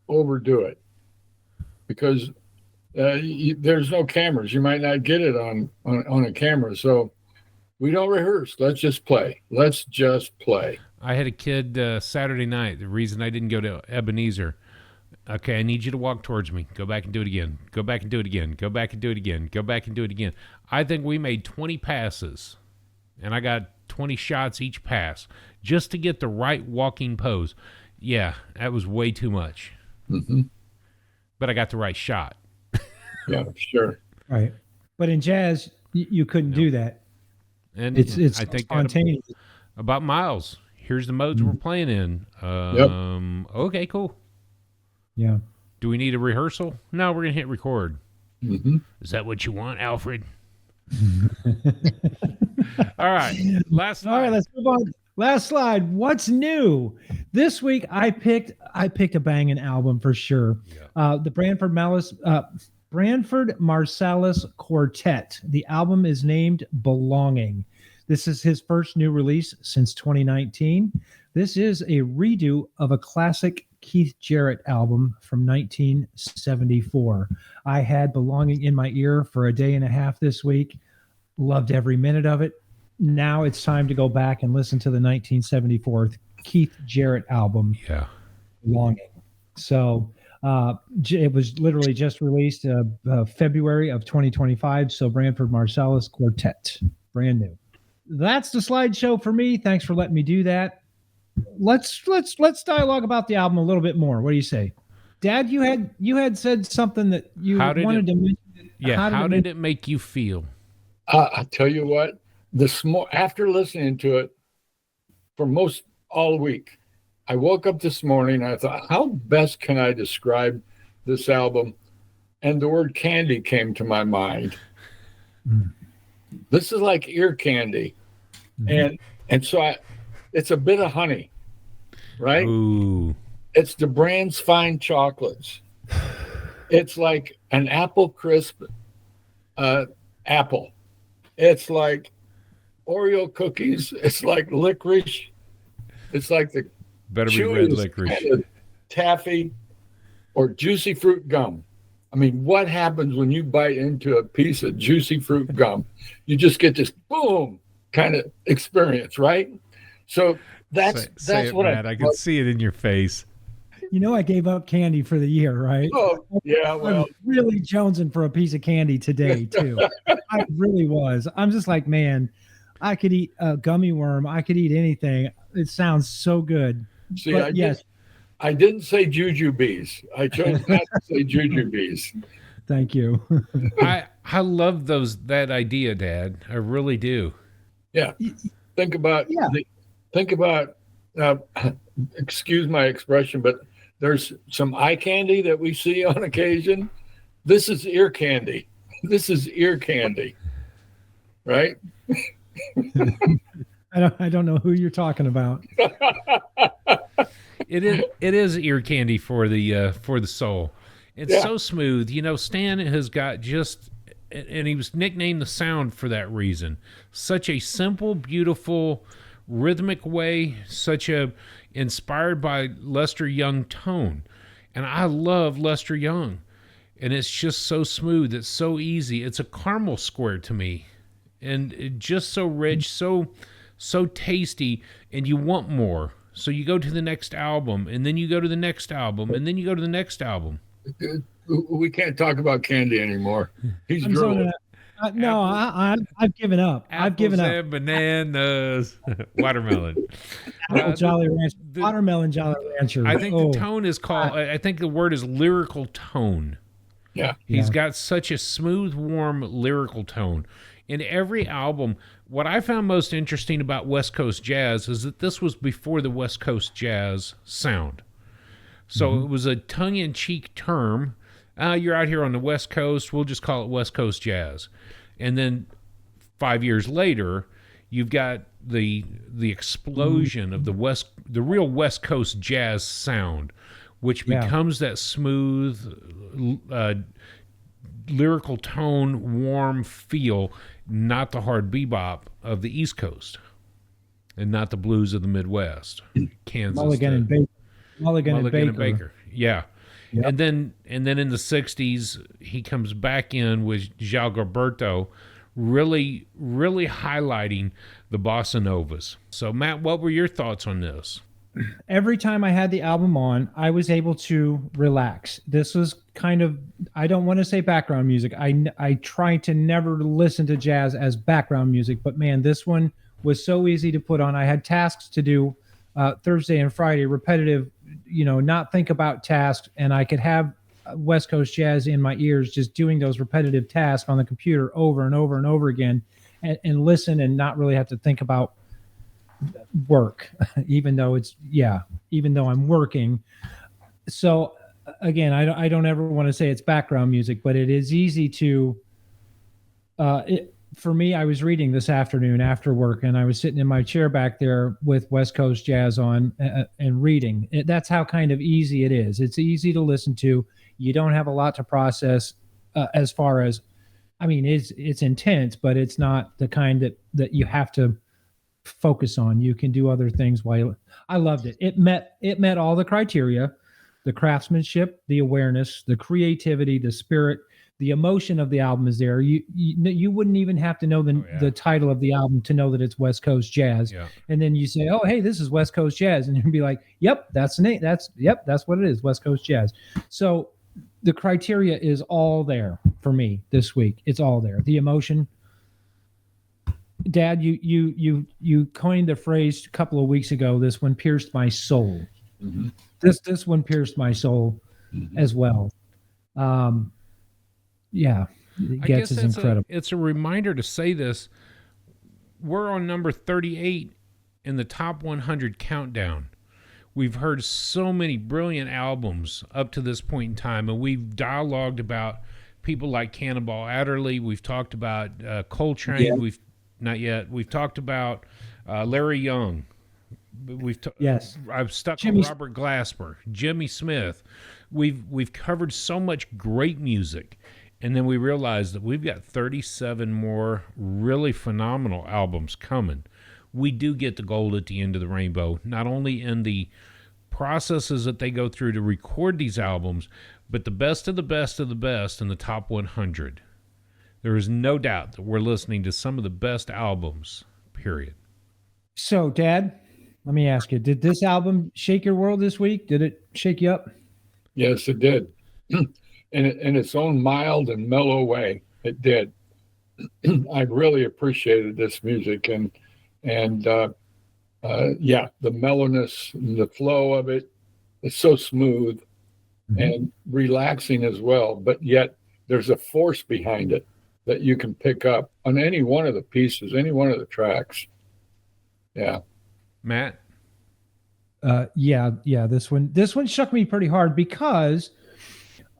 overdo it because there's no cameras. You might not get it on a camera. So we don't rehearse. Let's just play. I had a kid Saturday night. The reason I didn't go to Ebenezer. Okay, I need you to walk towards me. Go back and do it again. Go back and do it again. Go back and do it again. Go back and do it again. I think we made 20 passes, and I got 20 shots each pass just to get the right walking pose. Yeah, that was way too much. Mm-hmm. But I got the right shot. Yeah, sure. Right. But in jazz, you couldn't do that. And it's I think spontaneous. About Miles. Here's the modes we're playing in. Okay, cool. Yeah. Do we need a rehearsal? No, we're going to hit record. Mm-hmm. Is that what you want, Alfred? All right. Last slide. All right, let's move on. Last slide. What's new? This week I picked a banging album for sure. Yeah. The Branford Marsalis Quartet. The album is named Belonging. This is his first new release since 2019. This is a redo of a classic Keith Jarrett album from 1974. I had Belonging in My Ear for a day and a half this week. Loved every minute of it. Now it's time to go back and listen to the 1974 Keith Jarrett album, Belonging. So it was literally just released February of 2025. So Branford Marsalis Quartet, brand new. That's the slideshow for me. Thanks for letting me do that. Let's dialogue about the album a little bit more. What do you say, Dad? You had said something that you wanted to mention. Yeah. How did it make you feel? I tell you what, after listening to it for most all week, I woke up this morning and I thought, how best can I describe this album? And the word candy came to my mind. This is like ear candy. And so it's a bit of honey, right? Ooh. It's the brand's fine chocolates. It's like an apple crisp apple. It's like Oreo cookies. It's like licorice. It's like the better be red licorice, kind of taffy, or juicy fruit gum. I mean, what happens when you bite into a piece of juicy fruit gum? You just get this boom kind of experience, right? So that's what Matt. I can see it in your face. You know, I gave up candy for the year, right? Oh, yeah, well. I'm really jonesing for a piece of candy today, too. I really was. I'm just like, man, I could eat a gummy worm. I could eat anything. It sounds so good. See, but I didn't say jujubes. I chose not to say jujubes. Thank you. I love that idea, Dad. I really do. Yeah. Think about, excuse my expression, but there's some eye candy that we see on occasion. This is ear candy. This is ear candy, right? I don't know who you're talking about. It is ear candy for the soul. It's so smooth. You know, Stan has got and he was nicknamed the Sound for that reason. Such a simple, beautiful, rhythmic way, such a inspired by Lester Young tone. And I love Lester Young. And it's just so smooth. It's so easy. It's a caramel square to me. And just so rich, so tasty, and you want more. So you go to the next album, and then you go to the next album, and then you go to the next album. We can't talk about candy anymore. He's drooling. No, I've given up. I've given up. And bananas, watermelon, Jolly Rancher, watermelon Jolly Rancher. I think the tone is called. I think the word is lyrical tone. Yeah, he's got such a smooth, warm lyrical tone. In every album, what I found most interesting about West Coast jazz is that this was before the West Coast jazz sound. So it was a tongue-in-cheek term. You're out here on the West Coast, we'll just call it West Coast jazz. And then 5 years later, you've got the explosion of the real West Coast jazz sound, which becomes that smooth, lyrical tone, warm feel, not the hard bebop of the East Coast, and not the blues of the Midwest, Kansas. Mulligan and Baker. Yeah. Yep. And then in the 60s, he comes back in with João Gilberto, really, really highlighting the bossa novas. So, Matt, what were your thoughts on this? Every time I had the album on, I was able to relax. This was kind of, I don't want to say background music. I try to never listen to jazz as background music, but man, this one was so easy to put on. I had tasks to do Thursday and Friday, repetitive, not think about tasks, and I could have West Coast jazz in my ears, just doing those repetitive tasks on the computer over and over and over again, and listen and not really have to think about work, even though I'm working. So again, I don't ever want to say it's background music, but it is easy to, for me, I was reading this afternoon after work, and I was sitting in my chair back there with West Coast jazz on and reading. That's how kind of easy it is. It's easy to listen to. You don't have a lot to process as far as I mean, it's intense, but it's not the kind that you have to focus on. You can do other things while I loved it. It met all the criteria, the craftsmanship, the awareness, the creativity, the spirit, the emotion of the album is there. You wouldn't even have to know the title of the album to know that it's West Coast jazz. Yeah. And then you say, "Oh, hey, this is West Coast jazz," and you'd be like, "Yep, that's the name. That's what it is, West Coast jazz." So the criteria is all there for me this week. It's all there. The emotion. Dad, you coined the phrase a couple of weeks ago. This one pierced my soul. Mm-hmm. This one pierced my soul as well. Yeah, Getz is incredible. It's a reminder to say this. We're on number 38 in the top 100 countdown. We've heard so many brilliant albums up to this point in time, and we've dialogued about people like Cannonball Adderley. We've talked about Coltrane. Yeah. We've not yet. We've talked about Larry Young. Yes. I've stuck Jimmy on Robert Glasper, Jimmy Smith. We've covered so much great music, and then we realized that we've got 37 more really phenomenal albums coming. We do get the gold at the end of the rainbow, not only in the processes that they go through to record these albums, but the best of the best of the best in the top 100. There is no doubt that we're listening to some of the best albums, period. So, Dad, let me ask you, did this album shake your world this week? Did it shake you up? Yes, it did. In its own mild and mellow way, it did. I really appreciated this music and the mellowness and the flow of it is so smooth and relaxing as well. But yet there's a force behind it that you can pick up on any one of the pieces, any one of the tracks. Yeah. Matt? Yeah. This one shook me pretty hard because,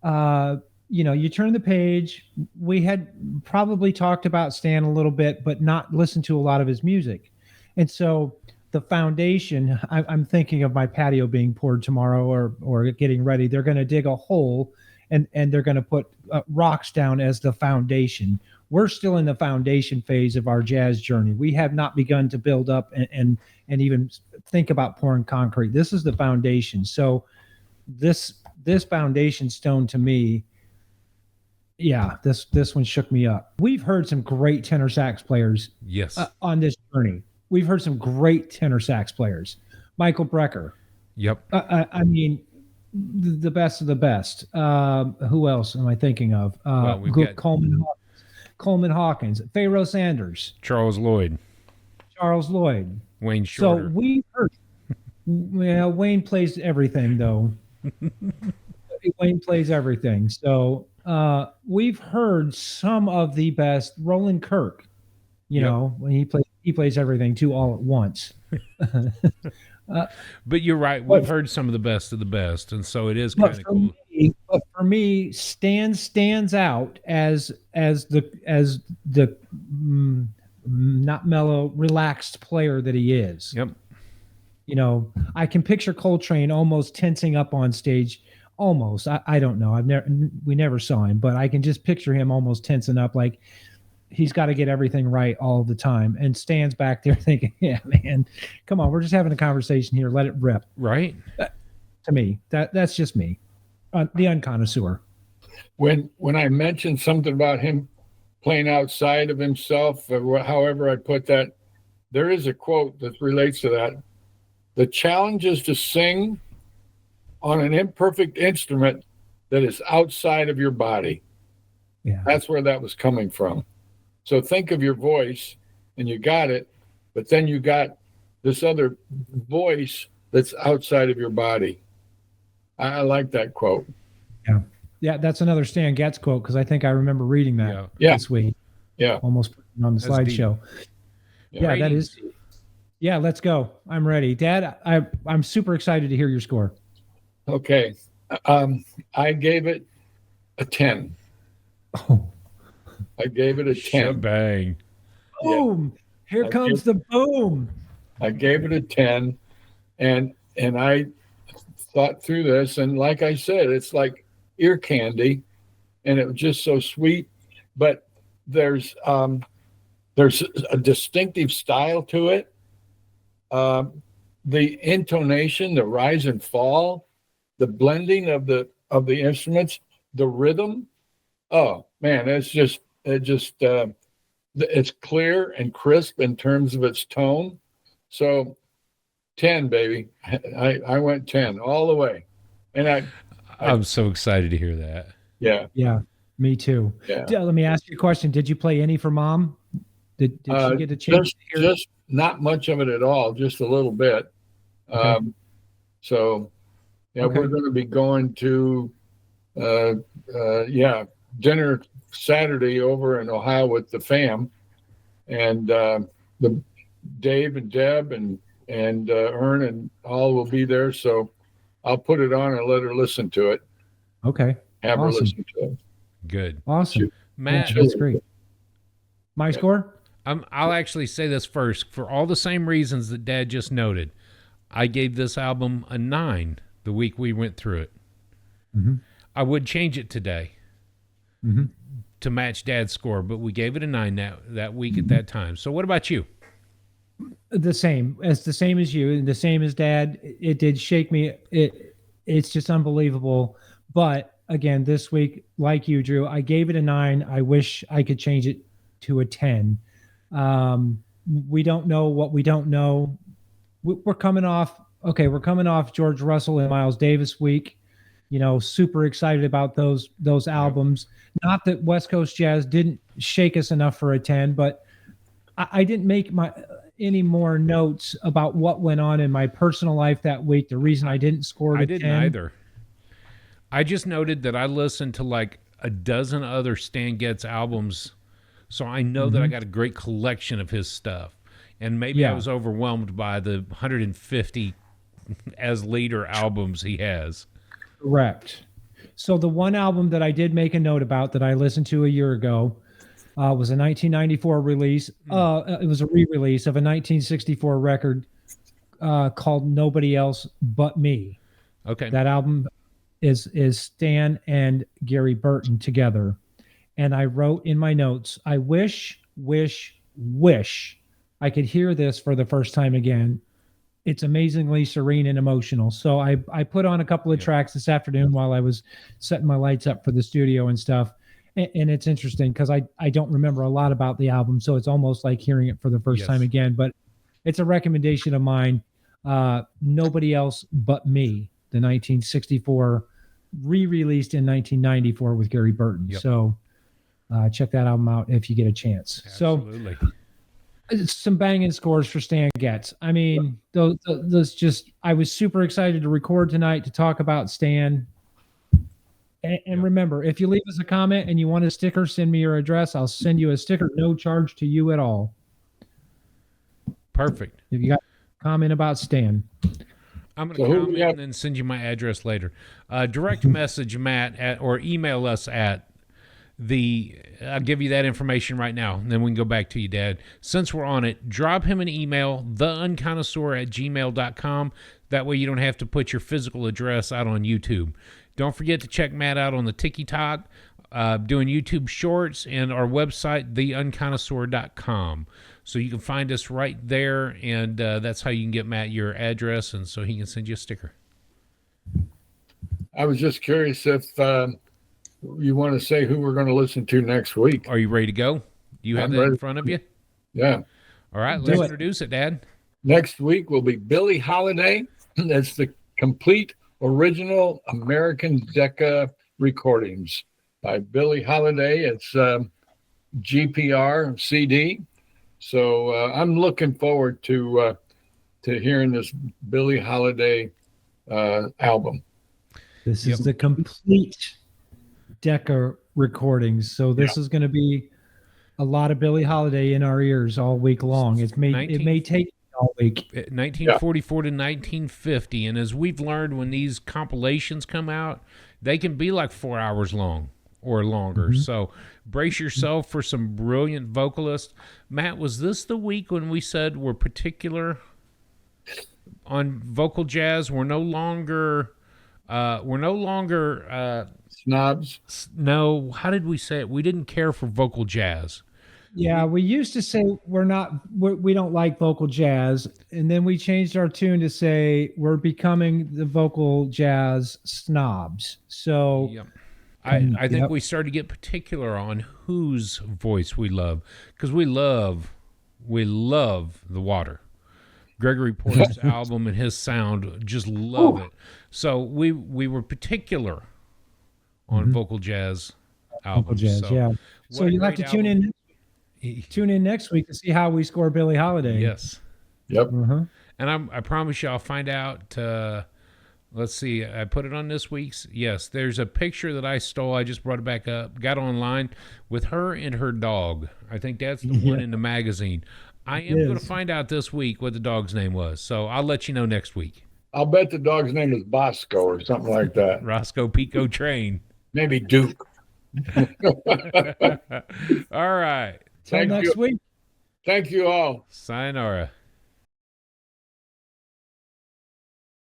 you turn the page. We had probably talked about Stan a little bit, but not listened to a lot of his music. And so the foundation, I'm thinking of my patio being poured tomorrow or getting ready. They're going to dig a hole and they're going to put rocks down as the foundation. We're still in the foundation phase of our jazz journey. We have not begun to build up and even think about pouring concrete. This is the foundation. So this foundation stone to me, yeah, this one shook me up. We've heard some great tenor sax players on this journey. We've heard some great tenor sax players. Michael Brecker. Yep. I mean, the best of the best. Who else am I thinking of? We've got Coleman Hawkins, Pharaoh Sanders, Charles Lloyd, Wayne Shorter. So we heard. Well, Wayne plays everything, though. Wayne plays everything. So we've heard some of the best. Roland Kirk, you know, when he plays everything too all at once. But you're right. We've heard some of the best, and so it is kind of cool. But for me, Stan stands out as the not mellow, relaxed player that he is. Yep. I can picture Coltrane almost tensing up on stage. Almost. I don't know. We never saw him, but I can just picture him almost tensing up, like he's got to get everything right all the time. And Stan's back there thinking, "Yeah, man, come on, we're just having a conversation here. Let it rip." Right. To me, that's just me, the unconnoisseur. When I mentioned something about him playing outside of himself, or however I put that, there is a quote that relates to that. The challenge is to sing on an imperfect instrument that is outside of your body. Yeah. That's where that was coming from. So think of your voice, and you got it, but then you got this other voice that's outside of your body. I like that quote. Yeah. Yeah, that's another Stan Getz quote, because I think I remember reading that this week. Yeah. Almost putting it on the slideshow. Yeah, that is deep. Yeah, let's go. I'm ready. Dad, I'm super excited to hear your score. Okay. I gave it a 10. Oh. I gave it a 10. Bang. Boom. Here comes the boom. I gave it a 10. And I thought through this, and like I said, it's like ear candy, and it was just so sweet. But there's a distinctive style to it. The intonation, the rise and fall, the blending of the instruments, the rhythm. Oh man, it's clear and crisp in terms of its tone. So 10, baby. I went 10 all the way. And I'm so excited to hear that. Yeah. Yeah, me too. Yeah. Let me ask you a question. Did you play any for Mom? Did she get a chance to hear? Just not much of it at all, just a little bit. Okay. So yeah, Okay. we're going to be going to dinner Saturday over in Ohio with the fam, and the Dave and Deb and Ern and all will be there. So I'll put it on and let her listen to it. Okay. Have her Awesome. listen to it. Good. Awesome. Matt, That's great. My score? I'll actually say this first. For all the same reasons that Dad just noted, I gave this album a 9 the week we went through it. Mm-hmm. I would change it today to match Dad's score, but we gave it a 9 that week at that time. So what about you? The same as you, and the same as Dad. It did shake me. It's just unbelievable. But again, this week, like you, Drew, I gave it a 9. I wish I could change it to a 10. We don't know what we don't know. We're coming off George Russell and Miles Davis week. Super excited about those albums. Not that West Coast Jazz didn't shake us enough for a 10, but I didn't make any more notes about what went on in my personal life that week. The reason I didn't score to 10. I didn't either. I just noted that I listened to like a dozen other Stan Getz albums, so I know that I got a great collection of his stuff. And maybe I was overwhelmed by the 150 as leader albums he has. Correct. So the one album that I did make a note about that I listened to a year ago was a 1994 release. It was a re-release of a 1964 record called Nobody Else But Me. Okay. That album is Stan and Gary Burton together. And I wrote in my notes, I wish I could hear this for the first time again. It's amazingly serene and emotional. So I put on a couple of tracks this afternoon while I was setting my lights up for the studio and stuff. And it's interesting because I don't remember a lot about the album. So it's almost like hearing it for the first time again. But it's a recommendation of mine. Nobody Else But Me, the 1964 re-released in 1994 with Gary Burton. Yep. So check that album out if you get a chance. Absolutely. So some banging scores for Stan Getz. I mean, those just, I was super excited to record tonight to talk about Stan. And remember, if you leave us a comment and you want a sticker, send me your address. I'll send you a sticker, no charge to you at all. Perfect. If you got a comment about Stan. I'm going to comment and then send you my address later. Direct message Matt or email us at I'll give you that information right now, and then we can go back to you, Dad. Since we're on it, drop him an email, theunconnoisseur@gmail.com. That way you don't have to put your physical address out on YouTube. Don't forget to check Matt out on the TikTok, doing YouTube shorts, and our website, theunconnoisseur.com. So you can find us right there, and that's how you can get Matt your address, and so he can send you a sticker. I was just curious if you want to say who we're going to listen to next week. Are you ready to go? You have that in front of you? Yeah. All right, let's introduce it, Dad. Next week will be Billie Holiday. That's the complete original American Decca recordings by Billie Holiday. It's GPR CD. So I'm looking forward to hearing this Billie Holiday album. This is the complete Decca recordings. So this is going to be a lot of Billie Holiday in our ears all week long. It may take all week. 1944 to 1950, and as we've learned, when these compilations come out, they can be like 4 hours long or longer. So brace yourself for some brilliant vocalists. Matt, was this the week when we said we're particular on vocal jazz? We're no longer Snobs. No, how did we say it? We didn't care for vocal jazz. Yeah, we used to say we don't like vocal jazz, and then we changed our tune to say we're becoming the vocal jazz snobs. So Yep. I think Yep. we started to get particular on whose voice we love, because we love The Water. Gregory Porter's album and his sound, just love it. So we were particular on vocal jazz albums. vocal jazz, So yeah. what So a you'll have to great tune album. in next week to see how we score Billie Holiday. Yes. Yep. Uh-huh. And I promise you I'll find out. Let's see. I put it on this week's. Yes, there's a picture that I stole. I just brought it back up. Got online with her and her dog. I think that's the one in the magazine. I am going to find out this week what the dog's name was. So I'll let you know next week. I'll bet the dog's name is Bosco or something like that. Roscoe Pico Train. Maybe Duke. All right. Till Thank next you. week. Thank you all. Sayonara.